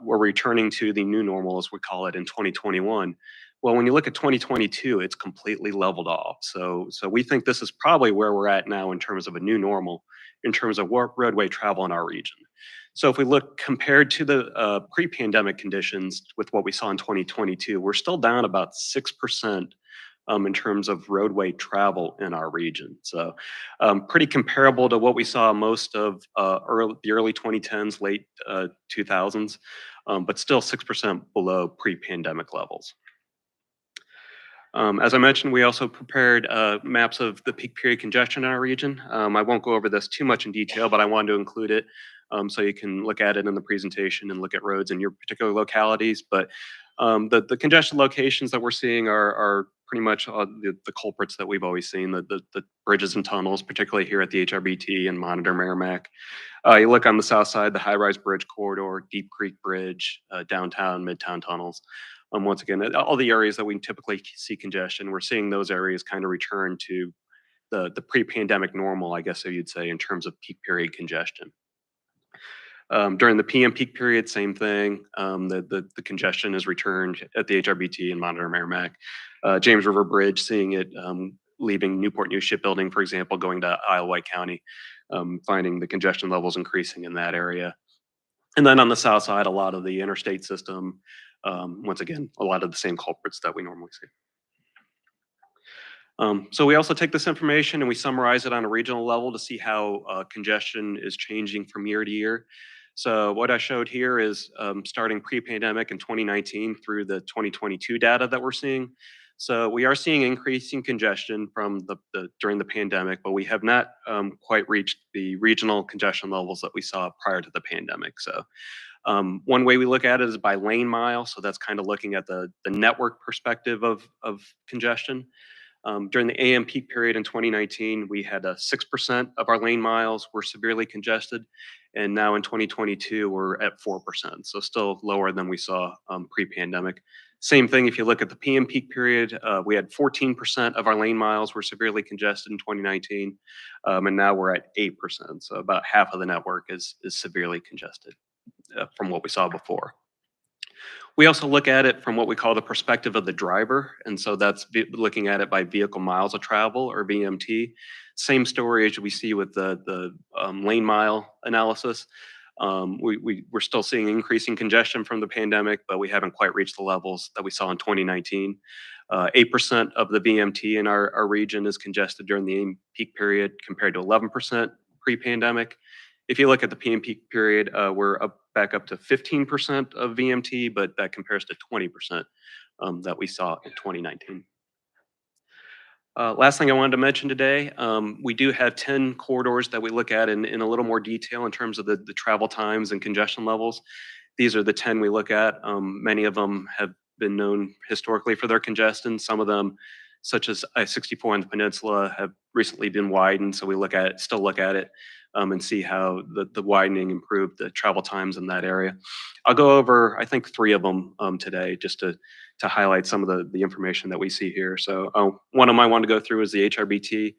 we're returning to the new normal, as we call it, in 2021. Well, when you look at 2022, it's completely leveled off. So we think this is probably where we're at now in terms of a new normal, in terms of roadway travel in our region. So if we look compared to the pre-pandemic conditions with what we saw in 2022, we're still down about 6% in terms of roadway travel in our region. So pretty comparable to what we saw most of the early 2010s, late 2000s, but still 6% below pre-pandemic levels. As I mentioned, we also prepared maps of the peak period congestion in our region. I won't go over this too much in detail, but I wanted to include it so you can look at it in the presentation and look at roads in your particular localities. But the congestion locations that we're seeing are pretty much the culprits that we've always seen, the bridges and tunnels, particularly here at the HRBT and Monitor Merrimack. You look on the south side, the high-rise bridge corridor, Deep Creek Bridge, downtown, midtown tunnels. Once again, all the areas that we typically see congestion, we're seeing those areas kind of return to the pre-pandemic normal, I guess you'd say, in terms of peak period congestion. During the PM peak period, same thing. The congestion has returned at the HRBT and Monitor Merrimack. James River Bridge, seeing it leaving Newport News Shipbuilding, for example, going to Isle White County, finding the congestion levels increasing in that area. And then on the south side, a lot of the interstate system, once again, a lot of the same culprits that we normally see. So we also take this information and we summarize it on a regional level to see how congestion is changing from year to year. So what I showed here is starting pre-pandemic in 2019 through the 2022 data that we're seeing. So we are seeing increasing congestion from during the pandemic, but we have not quite reached the regional congestion levels that we saw prior to the pandemic. So one way we look at it is by lane mile. So that's kind of looking at the network perspective of congestion. During the AM peak period in 2019, we had 6% of our lane miles were severely congested. And now in 2022, we're at 4%. So still lower than we saw pre-pandemic. Same thing if you look at the PM peak period, we had 14% of our lane miles were severely congested in 2019. And now we're at 8%. So about half of the network is severely congested from what we saw before. We also look at it from what we call the perspective of the driver. And so that's looking at it by vehicle miles of travel, or VMT. Same story as we see with the lane mile analysis. We're still seeing increasing congestion from the pandemic, but we haven't quite reached the levels that we saw in 2019. 8% of the VMT in our region is congested during the peak period compared to 11% pre-pandemic. If you look at the PM peak period, we're back up to 15% of VMT, but that compares to 20% that we saw in 2019. Last thing I wanted to mention today, we do have 10 corridors that we look at in a little more detail in terms of the travel times and congestion levels. These are the 10 we look at. Many of them have been known historically for their congestion. Some of them, such as I-64 on the peninsula, have recently been widened. So we still look at it and see how the widening improved the travel times in that area. I'll go over, I think, 3 of them today, just to highlight some of the information that we see here. So one of them I want to go through is the HRBT.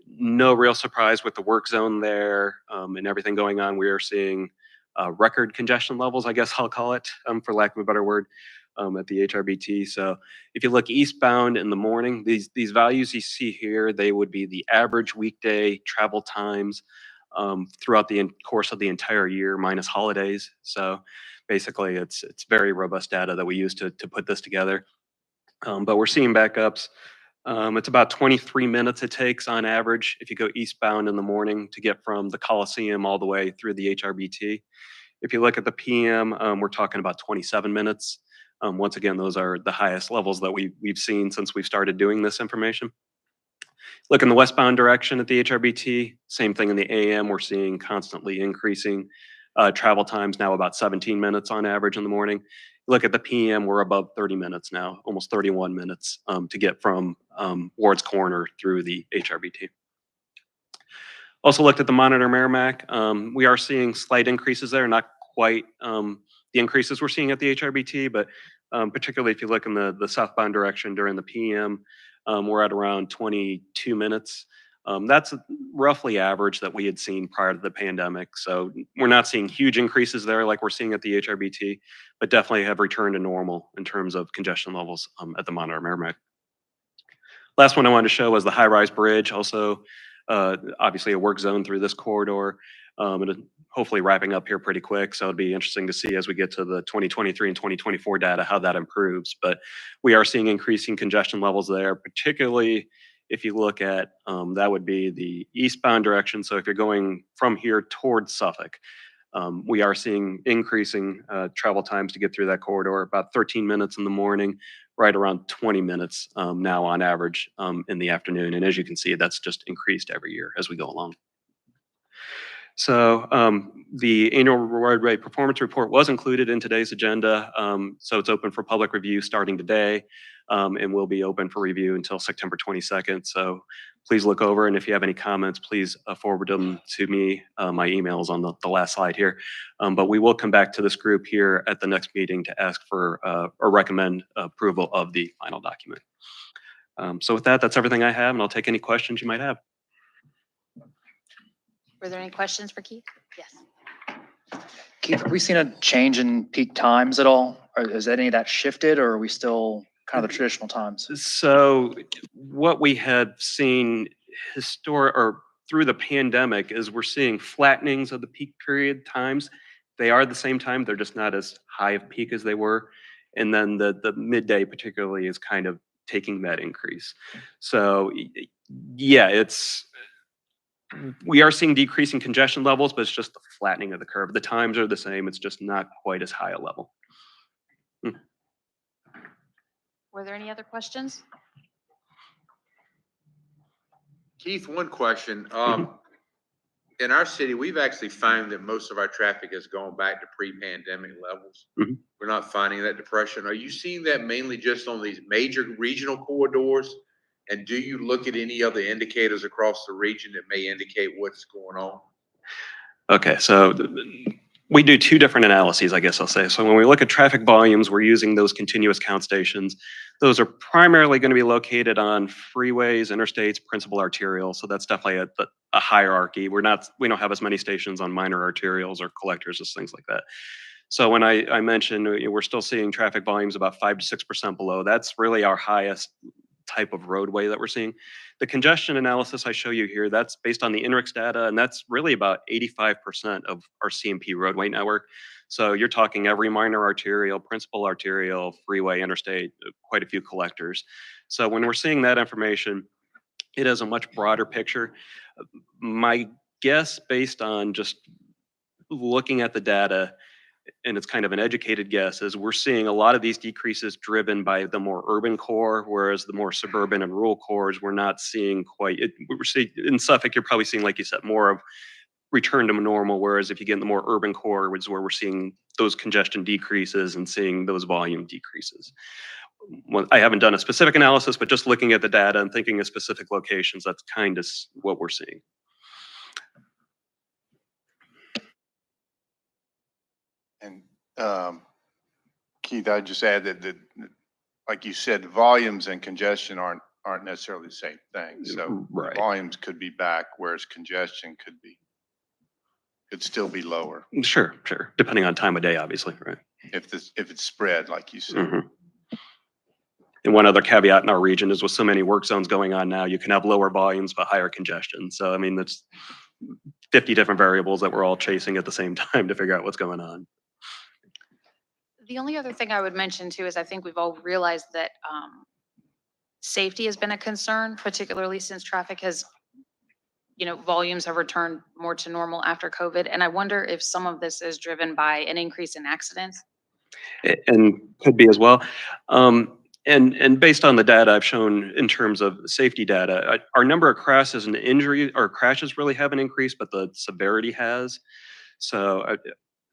No real surprise with the work zone there and everything going on. We are seeing record congestion levels, I guess I'll call it, for lack of a better word, at the HRBT. So if you look eastbound in the morning, these values you see here, they would be the average weekday travel times throughout the course of the entire year minus holidays. So basically it's very robust data that we use to put this together. But we're seeing backups. It's about 23 minutes it takes on average if you go eastbound in the morning to get from the Coliseum all the way through the HRBT. If you look at the PM, we're talking about 27 minutes. Once again, those are the highest levels that we've seen since we've started doing this information. Look in the westbound direction at the HRBT, same thing in the AM. We're seeing constantly increasing travel times, now about 17 minutes on average in the morning. Look at the PM, we're above 30 minutes now, almost 31 minutes to get from Ward's Corner through the HRBT. Also looked at the Monitor Merrimack. We are seeing slight increases there, not quite the increases we're seeing at the HRBT, but particularly if you look in the southbound direction during the PM, we're at around 22 minutes. That's roughly average that we had seen prior to the pandemic. So we're not seeing huge increases there like we're seeing at the HRBT, but definitely have returned to normal in terms of congestion levels at the Monitor Merrimack. Last one I wanted to show was the high-rise bridge, also obviously a work zone through this corridor. And hopefully wrapping up here pretty quick. So it'd be interesting to see as we get to the 2023 and 2024 data, how that improves. But we are seeing increasing congestion levels there, particularly if you look at, that would be the eastbound direction. So if you're going from here towards Suffolk, we are seeing increasing travel times to get through that corridor, about 13 minutes in the morning, right around 20 minutes now on average in the afternoon. And as you can see, that's just increased every year as we go along. So the annual roadway performance report was included in today's agenda. So it's open for public review starting today and will be open for review until September 22nd. So please look over, and if you have any comments, please forward them to me. My email is on the last slide here. But we will come back to this group here at the next meeting to ask for or recommend approval of the final document. So with that, that's everything I have, and I'll take any questions you might have. Were there any questions for Keith? Yes. Keith, have we seen a change in peak times at all? Or is any of that shifted, or are we still kind of the traditional times? So what we have seen through the pandemic is we're seeing flattenings of the peak period times. They are the same time, they're just not as high of peak as they were. And then the midday particularly is kind of taking that increase. So yeah, we are seeing decreasing congestion levels, but it's just the flattening of the curve. The times are the same, it's just not quite as high a level. Were there any other questions? Keith, one question. In our city, we've actually found that most of our traffic has gone back to pre-pandemic levels. Mhm. We're not finding that depression. Are you seeing that mainly just on these major regional corridors? And do you look at any other indicators across the region that may indicate what's going on? Okay, so we do two different analyses, I guess I'll say. So when we look at traffic volumes, we're using those continuous count stations. Those are primarily going to be located on freeways, interstates, principal arterial. So that's definitely a hierarchy. We don't have as many stations on minor arterials or collectors as things like that. So when I mentioned we're still seeing traffic volumes about 5 to 6% below, that's really our highest type of roadway that we're seeing. The congestion analysis I show you here, that's based on the INRIX data, and that's really about 85% of our CMP roadway network. So you're talking every minor arterial, principal arterial, freeway, interstate, quite a few collectors. So when we're seeing that information, it has a much broader picture. My guess, based on just looking at the data, and it's kind of an educated guess, is we're seeing a lot of these decreases driven by the more urban core, whereas the more suburban and rural cores, we're not seeing quite it. We're seeing in Suffolk, you're probably seeing, like you said, more of return to normal, whereas if you get in the more urban core, which is where we're seeing those congestion decreases and seeing those volume decreases. Well, I haven't done a specific analysis, but just looking at the data and thinking of specific locations, that's kind of what we're seeing. And Keith, I'd just add that, like you said, volumes and congestion aren't necessarily the same thing. So Right. volumes could be back, whereas congestion could still be lower Sure, depending on time of day, obviously, right? if it's spread, like you said. Mhm. And one other caveat in our region is with so many work zones going on now, you can have lower volumes but higher congestion. So I mean, that's 50 different variables that we're all chasing at the same time to figure out what's going on. The only other thing I would mention too is I think we've all realized that safety has been a concern, particularly since traffic has, volumes have returned more to normal after COVID. And I wonder if some of this is driven by an increase in accidents. And could be as well. And based on the data I've shown in terms of safety data, our number of crashes and injury or crashes really haven't increased, but the severity has. So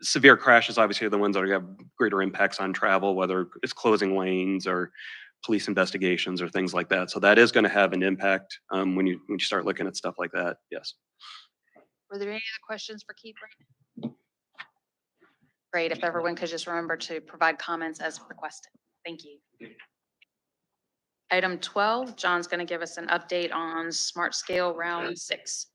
severe crashes obviously are the ones that have greater impacts on travel, whether it's closing lanes or police investigations or things like that. So that is going to have an impact when you start looking at stuff like that. Yes. Were there any other questions for Keith right now? Great. If everyone could just remember to provide comments as requested. Thank you. Item 12, John's going to give us an update on Smart Scale Round 6.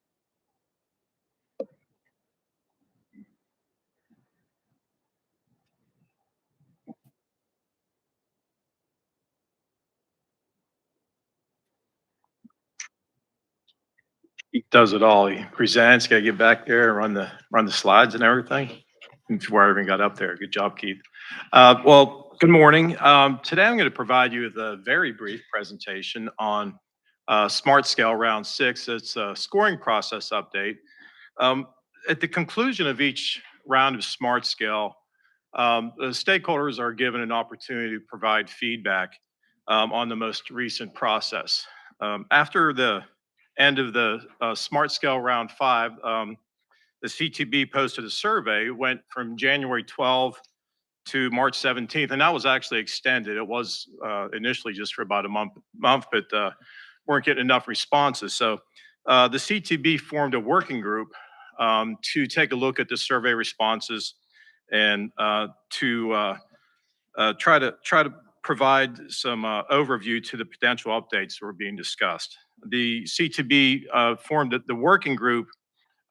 He does it all. He presents, gotta get back there, run the slides and everything. Before I even got up there. Good job, Keith. Well, good morning. Today I'm going to provide you with a very brief presentation on Smart Scale Round 6. It's a scoring process update. At the conclusion of each round of Smart Scale, the stakeholders are given an opportunity to provide feedback on the most recent process. After the end of the Smart Scale Round 5, the CTB posted a survey, went from January 12 to March 17th, and that was actually extended. It was initially just for about a month, but weren't getting enough responses. So the CTB formed a working group to take a look at the survey responses and to try to provide some overview to the potential updates that were being discussed. The CTB formed the working group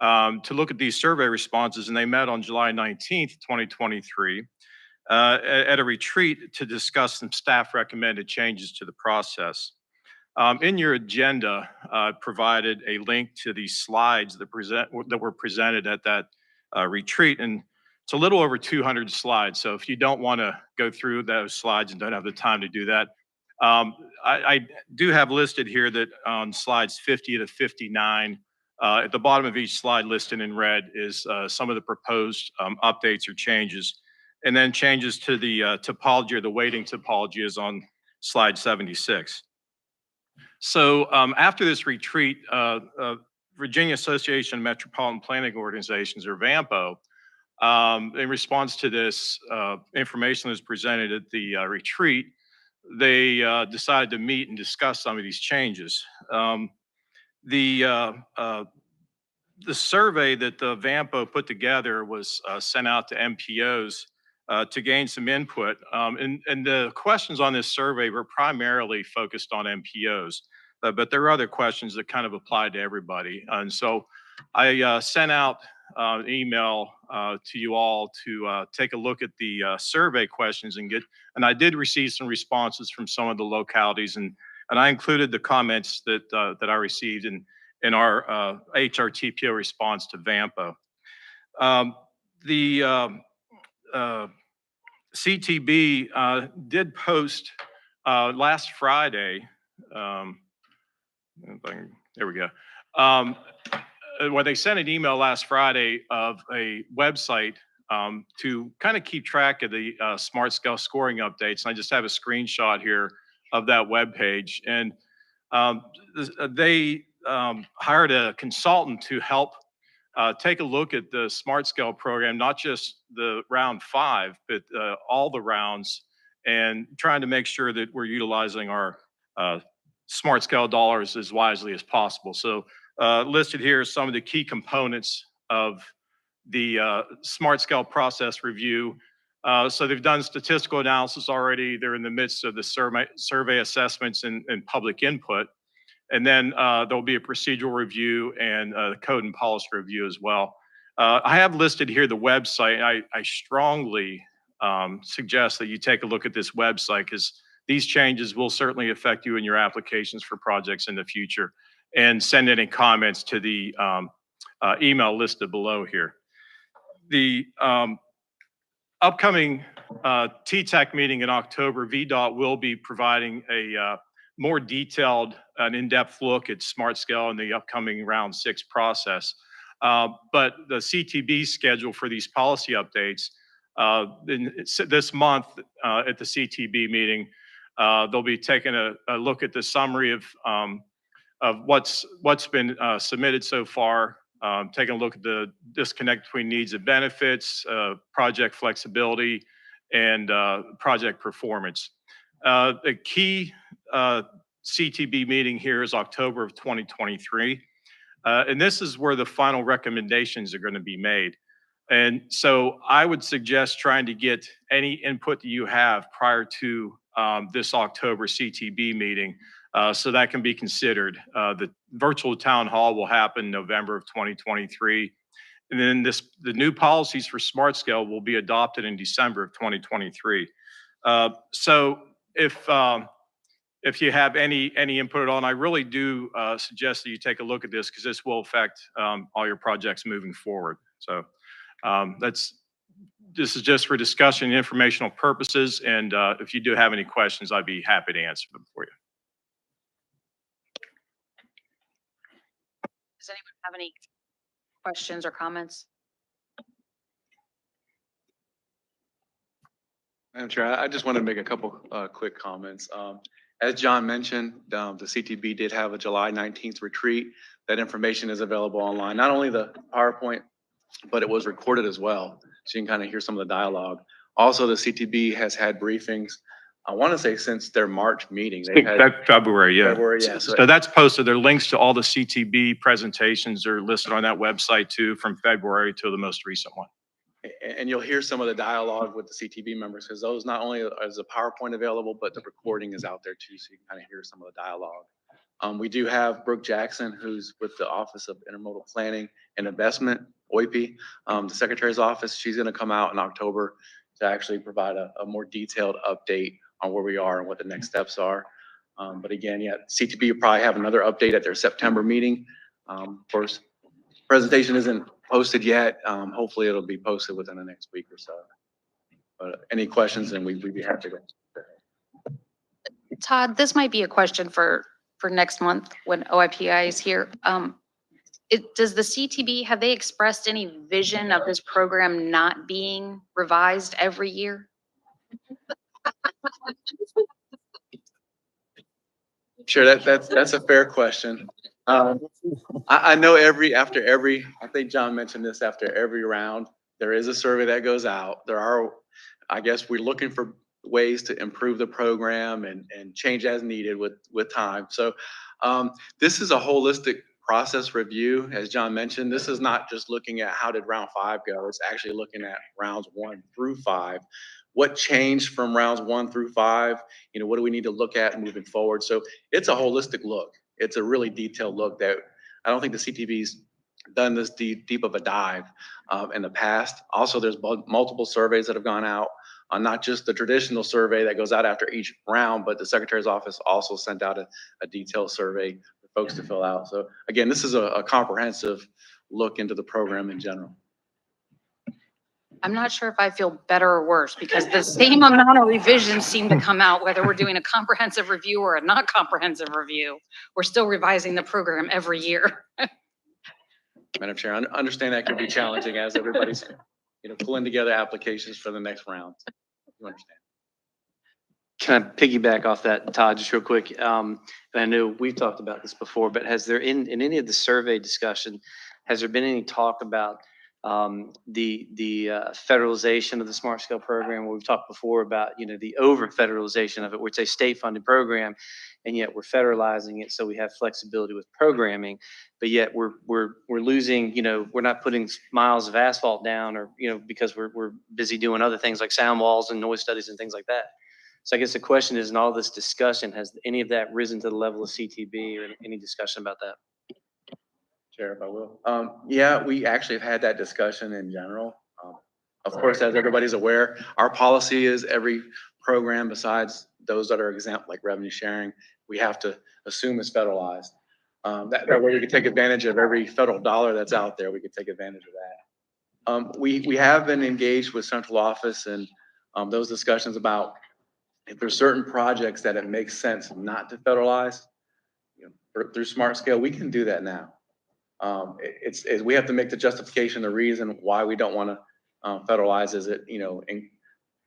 to look at these survey responses, and they met on July 19th, 2023, at a retreat to discuss some staff recommended changes to the process. In your agenda, provided a link to these slides that were presented at that retreat, and it's a little over 200 slides. So if you don't want to go through those slides and don't have the time to do that, I do have listed here that on slides 50 to 59, at the bottom of each slide listed in red is some of the proposed updates or changes. And then changes to the topology or the weighting topology is on slide 76. So after this retreat, Virginia Association of Metropolitan Planning Organizations, or VAMPO, in response to this information that was presented at the retreat, they decided to meet and discuss some of these changes. The survey that the VAMPO put together was sent out to MPOs to gain some input. And the questions on this survey were primarily focused on MPOs, but there are other questions that kind of applied to everybody. And so I sent out an email to you all to take a look at the survey questions and I did receive some responses from some of the localities, and I included the comments that I received in our HRTPO response to VAMPO. The CTB did post last Friday, there we go, where they sent an email last Friday of a website to kind of keep track of the smart scale scoring updates. And I just have a screenshot here of that webpage. And they hired a consultant to help take a look at the smart scale program, not just the round 5, but all the rounds, and trying to make sure that we're utilizing our smart scale dollars as wisely as possible. So listed here are some of the key components of the smart scale process review. So they've done statistical analysis already. They're in the midst of the survey assessments and public input. And then there'll be a procedural review and code and policy review as well. I have listed here the website. I strongly suggest that you take a look at this website, because these changes will certainly affect you in your applications for projects in the future. And send any comments to the email listed below here. The upcoming TTAC meeting in October, VDOT will be providing a more detailed and in-depth look at smart scale in the upcoming round 6 process. But the CTB schedule for these policy updates this month at the CTB meeting, they'll be taking a look at the summary of what's been submitted so far, taking a look at the disconnect between needs and benefits, project flexibility, and project performance. The key CTB meeting here is October of 2023. And this is where the final recommendations are going to be made. And so I would suggest trying to get any input that you have prior to this October CTB meeting, so that can be considered. The virtual town hall will happen November of 2023. And then the new policies for smart scale will be adopted in December of 2023. So if you have any input at all, and I really do suggest that you take a look at this, because this will affect all your projects moving forward. So this is just for discussion and informational purposes. And if you do have any questions, I'd be happy to answer them for you. Does anyone have any questions or comments? Madam Chair, I just want to make a couple quick comments. As John mentioned, the CTB did have a July 19th retreat. That information is available online, not only the PowerPoint, but it was recorded as well. So you can kind of hear some of the dialogue. Also, the CTB has had briefings, I want to say since their March meeting. They've had February, yeah. February, yeah. So that's posted. There are links to all the CTB presentations are listed on that website too, from February to the most recent one. And you'll hear some of the dialogue with the CTB members, because those not only is a PowerPoint available, but the recording is out there too, so you can kind of hear some of the dialogue. We do have Brooke Jackson, who's with the Office of Intermodal Planning and Investment, OIP, the Secretary's office. She's going to come out in October to actually provide a more detailed update on where we are and what the next steps are. But again, yeah, CTB will probably have another update at their September meeting. Of course, presentation isn't posted yet. Hopefully it'll be posted within the next week or so. But any questions, then we'd be happy to. Todd, this might be a question for next month when OIPI is here. Does the CTB, have they expressed any vision of this program not being revised every year? Sure, that's a fair question. I know after every, I think John mentioned this, after every round, there is a survey that goes out. There are, I guess we're looking for ways to improve the program and change as needed with time. So this is a holistic process review. As John mentioned, this is not just looking at how did round 5 go. It's actually looking at rounds 1 through 5. What changed from rounds 1 through 5? You know, what do we need to look at moving forward? So it's a holistic look. It's a really detailed look that I don't think the CTV's done this deep of a dive in the past. Also, there's multiple surveys that have gone out, not just the traditional survey that goes out after each round, but the Secretary's office also sent out a detailed survey for folks to fill out. So again, this is a comprehensive look into the program in general. I'm not sure if I feel better or worse because the same amount of revisions seem to come out, whether we're doing a comprehensive review or a not comprehensive review. We're still revising the program every year. Madam Chair, I understand that could be challenging as everybody's, pulling together applications for the next round. You understand? Can I piggyback off that, Todd, just real quick? And I know we've talked about this before, but has there in any of the survey discussion, has there been any talk about the federalization of the Smart Scale program? Where we've talked before about, the over federalization of it, where it's a state funded program, and yet we're federalizing it so we have flexibility with programming, but yet we're losing, we're not putting miles of asphalt down, or because we're busy doing other things like sound walls and noise studies and things like that. So I guess the question is, in all this discussion, has any of that risen to the level of CTB, or any discussion about that? Chair, if I will. Yeah, we actually have had that discussion in general. Of course, as everybody's aware, our policy is every program besides those that are exempt, like revenue sharing, we have to assume is federalized. That way we can take advantage of every federal dollar that's out there. We can take advantage of that. We have been engaged with central office and those discussions about if there's certain projects that it makes sense not to federalize, through Smart Scale, we can do that now. We have to make the justification, the reason why we don't want to federalize. Is it,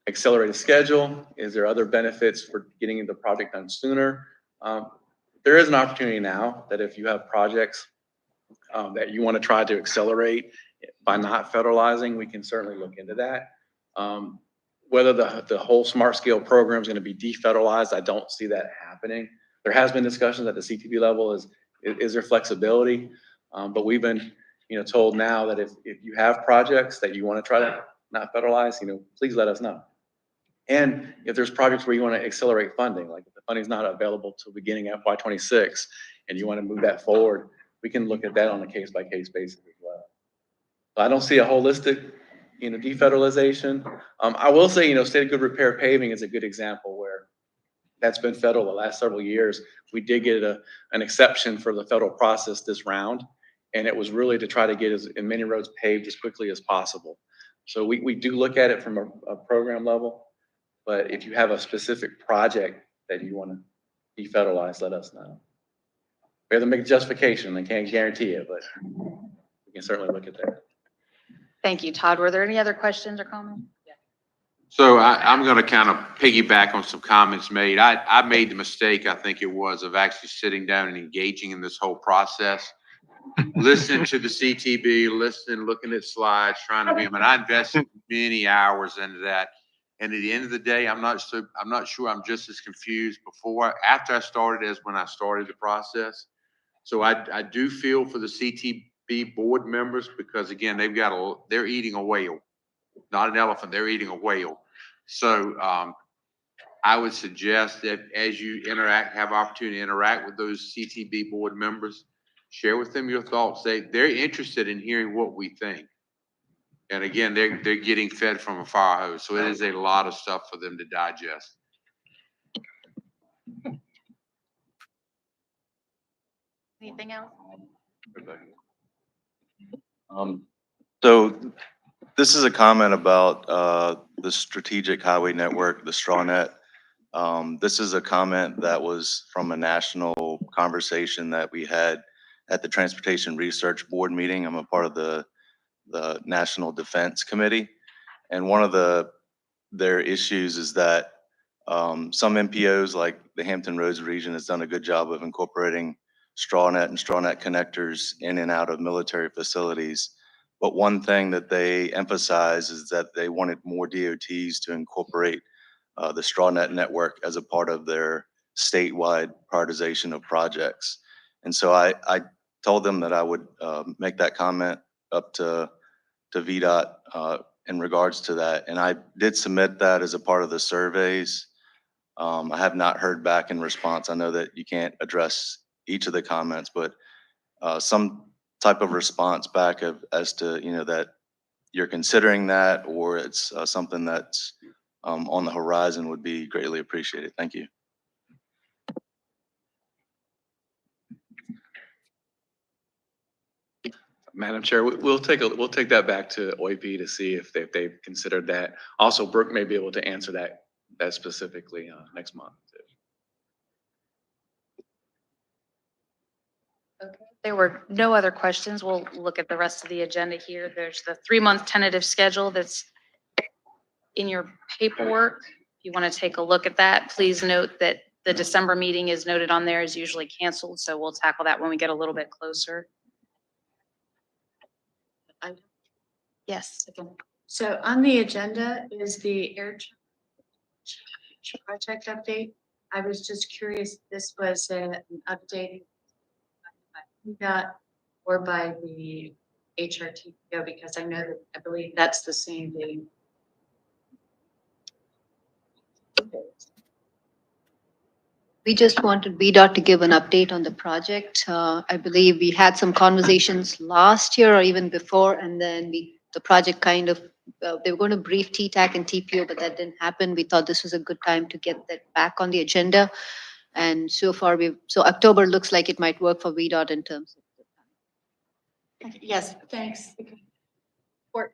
accelerate the schedule? Is there other benefits for getting the project done sooner? There is an opportunity now that if you have projects that you want to try to accelerate by not federalizing, we can certainly look into that. Whether the whole Smart Scale program is going to be defederalized, I don't see that happening. There has been discussions at the CTV level, is there flexibility? But we've been, told now that if you have projects that you want to try to not federalize, please let us know. And if there's projects where you want to accelerate funding, like if the funding is not available till beginning FY26 and you want to move that forward, we can look at that on a case-by-case basis as well. So I don't see a holistic, defederalization. I will say, State of Good Repair paving is a good example where that's been federal the last several years. We did get an exception for the federal process this round, and it was really to try to get as many roads paved as quickly as possible. So we do look at it from a program level, but if you have a specific project that you want to defederalize, let us know. We have to make a justification. I can't guarantee it, but we can certainly look at that. Thank you, Todd. Were there any other questions or comments? So I'm going to kind of piggyback on some comments made. I made the mistake, I think it was, of actually sitting down and engaging in this whole process. Listening to the CTB, looking at slides, trying to be, I invested many hours into that. And at the end of the day, I'm not sure I'm just as confused after I started as when I started the process. So I do feel for the CTB board members, because again, they're eating a whale, not an elephant, they're eating a whale. So I would suggest that as you have opportunity to interact with those CTB board members, share with them your thoughts. They're interested in hearing what we think. And again, they're getting fed from a fire hose. So it is a lot of stuff for them to digest. Anything else? So this is a comment about the strategic highway network, the StrawNet. This is a comment that was from a national conversation that we had at the Transportation Research Board meeting. I'm a part of the National Defense Committee. And one of their issues is that some MPOs, like the Hampton Roads region, has done a good job of incorporating StrawNet and StrawNet connectors in and out of military facilities. But one thing that they emphasize is that they wanted more DOTs to incorporate the straw net network as a part of their statewide prioritization of projects. And so I told them that I would make that comment up to VDOT in regards to that. And I did submit that as a part of the surveys. I have not heard back in response. I know that you can't address each of the comments, but some type of response back as to, that you're considering that, or it's something that's on the horizon would be greatly appreciated. Thank you. Madam Chair, we'll take that back to OIP to see if they've considered that. Also, Brooke may be able to answer that specifically next month. Okay. There were no other questions. We'll look at the rest of the agenda here. There's the 3-month tentative schedule that's in your paperwork. If you want to take a look at that, please note that the December meeting is noted on there is usually canceled, so we'll tackle that when we get a little bit closer. Yes. So on the agenda is the air project update. I was just curious, this was an update by VDOT or by the HRTPO, because I know that I believe that's the same thing. We just wanted VDOT to give an update on the project. I believe we had some conversations last year or even before, and then the project kind of, they were going to brief TTAC and TPO, but that didn't happen. We thought this was a good time to get that back on the agenda. And so far, so October looks like it might work for VDOT in terms of the time. Yes, thanks. Or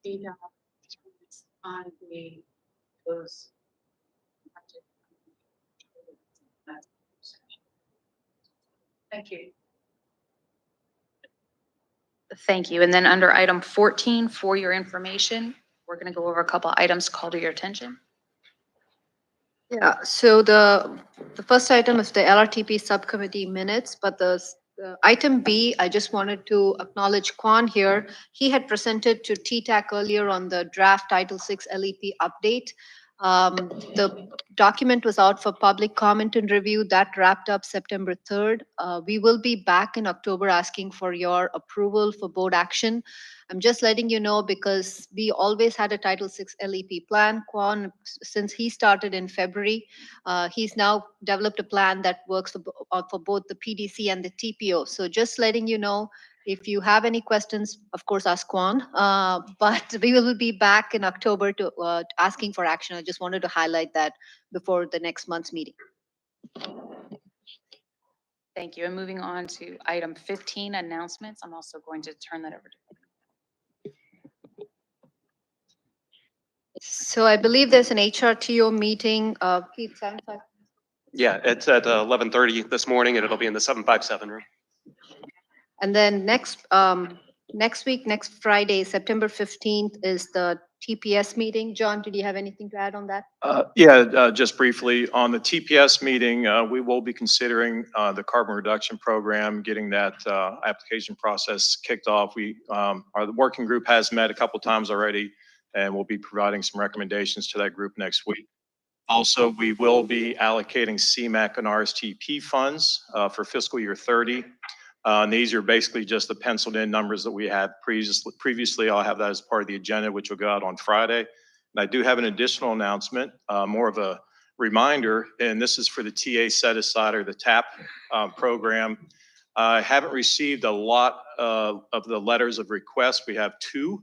VDOT on those. Thank you. Thank you. And then under item 14, for your information, we're going to go over a couple items called to your attention. Yeah, so the first item is the LRTP subcommittee minutes, but the item B, I just wanted to acknowledge Quan here. He had presented to TTAC earlier on the draft Title VI LEP update. The document was out for public comment and review. That wrapped up September 3rd. We will be back in October asking for your approval for board action. I'm just letting you know because we always had a Title VI LEP plan. Quan, since he started in February, he's now developed a plan that works for both the PDC and the TPO. So just letting you know, if you have any questions, of course, ask Quan. But we will be back in October to asking for action. I just wanted to highlight that before the next month's meeting. Thank you. And moving on to item 15, announcements. I'm also going to turn that over to. So I believe there's an HRTO meeting. Keith, 7:05. Yeah, it's at 11:30 this morning, and it'll be in the 757 room. And then next week, next Friday, September 15th is the TPS meeting. John, did you have anything to add on that? Just briefly on the TPS meeting, we will be considering the carbon reduction program, getting that application process kicked off. The working group has met a couple times already, and we'll be providing some recommendations to that group next week. Also, we will be allocating CMAQ and RSTP funds for fiscal year 30. And these are basically just the penciled in numbers that we had previously. I'll have that as part of the agenda, which will go out on Friday. And I do have an additional announcement, more of a reminder, and this is for the TA set aside or the TAP program. I haven't received a lot of the letters of request. We have 2.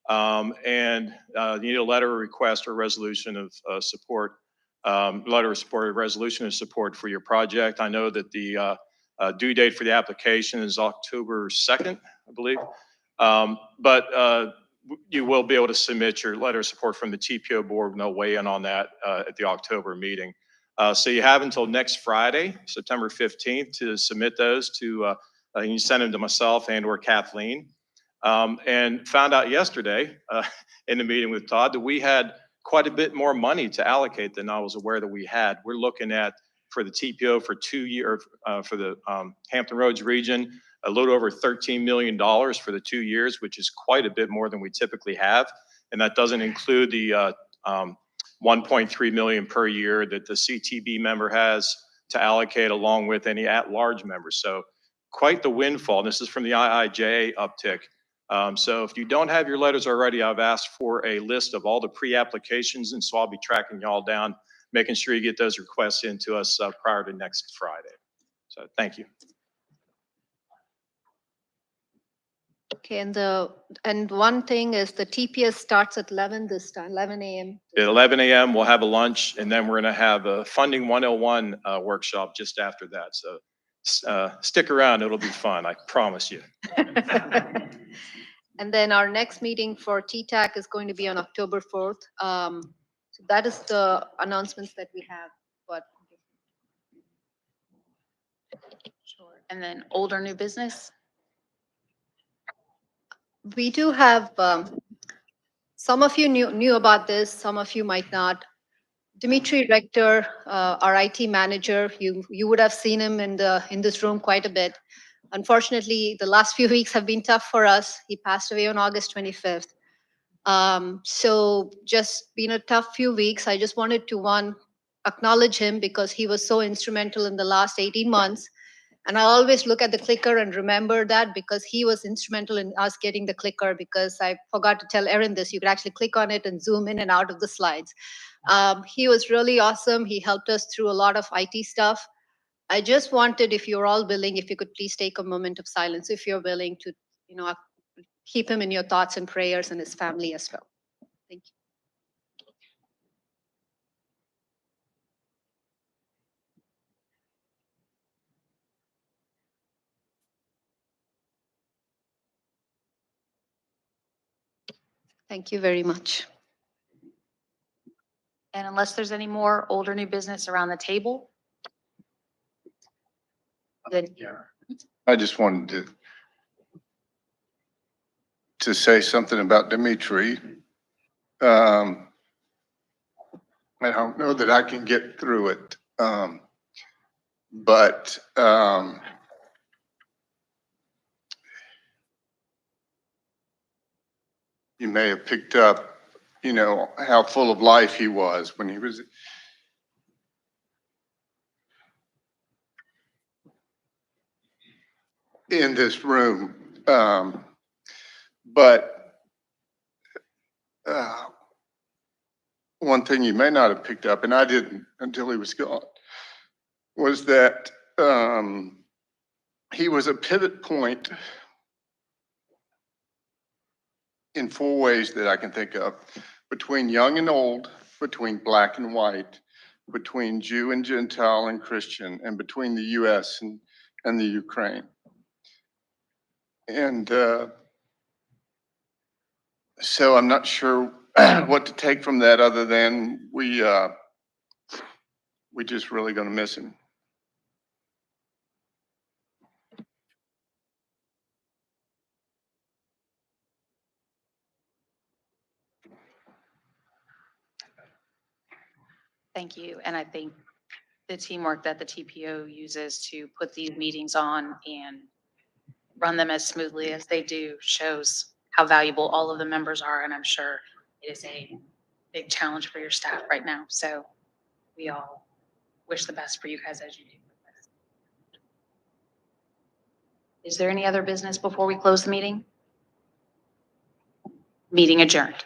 And you need a letter of request or resolution of support, letter of support or resolution of support for your project. I know that the due date for the application is October 2nd, I believe. But you will be able to submit your letter of support from the TPO board, and they'll weigh in on that at the October meeting. So you have until next Friday, September 15th, to submit those to, you can send them to myself and or Kathleen. And found out yesterday in the meeting with Todd that we had quite a bit more money to allocate than I was aware that we had. We're looking at, for the TPO for 2 years, for the Hampton Roads region, a little over $13 million for the 2 years, which is quite a bit more than we typically have. And that doesn't include the 1.3 million per year that the CTB member has to allocate along with any at-large members. So quite the windfall. This is from the IIJA uptick. So if you don't have your letters already, I've asked for a list of all the pre-applications, and so I'll be tracking y'all down, making sure you get those requests into us prior to next Friday. So thank you. Okay, and one thing is the TPS starts at 11 this time, 11 a.m. At 11 a.m., we'll have a lunch, and then we're going to have a Funding 101 workshop just after that. So stick around. It'll be fun. I promise you. And then our next meeting for TTAC is going to be on October 4th. So that is the announcements that we have, but. Sure. And then old or new business? We do have, some of you knew about this, some of you might not. Dimitri Rector, our IT manager, you would have seen him in this room quite a bit. Unfortunately, the last few weeks have been tough for us. He passed away on August 25th. So just been a tough few weeks. I just wanted to acknowledge him because he was so instrumental in the last 18 months. And I always look at the clicker and remember that because he was instrumental in us getting the clicker, because I forgot to tell Erin this, you could actually click on it and zoom in and out of the slides. He was really awesome. He helped us through a lot of IT stuff. I just wanted, if you're all willing, if you could please take a moment of silence, if you're willing to, keep him in your thoughts and prayers, and his family as well. Thank you. Thank you very much. And unless there's any more old or new business around the table? Then I just wanted to say something about Dimitri. I don't know that I can get through it. But you may have picked up, how full of life he was when he was in this room. But one thing you may not have picked up, and I didn't until he was gone, was that he was a pivot point in 4 ways that I can think of: between young and old, between black and white, between Jew and Gentile and Christian, and between the US and the Ukraine. And so I'm not sure what to take from that other than we just really gonna miss him. thank you. And I think the teamwork that the TPO uses to put these meetings on and run them as smoothly as they do shows how valuable all of the members are. And I'm sure it is a big challenge for your staff right now. So we all wish the best for you guys as you do. Is there any other business before we close the meeting? Meeting adjourned.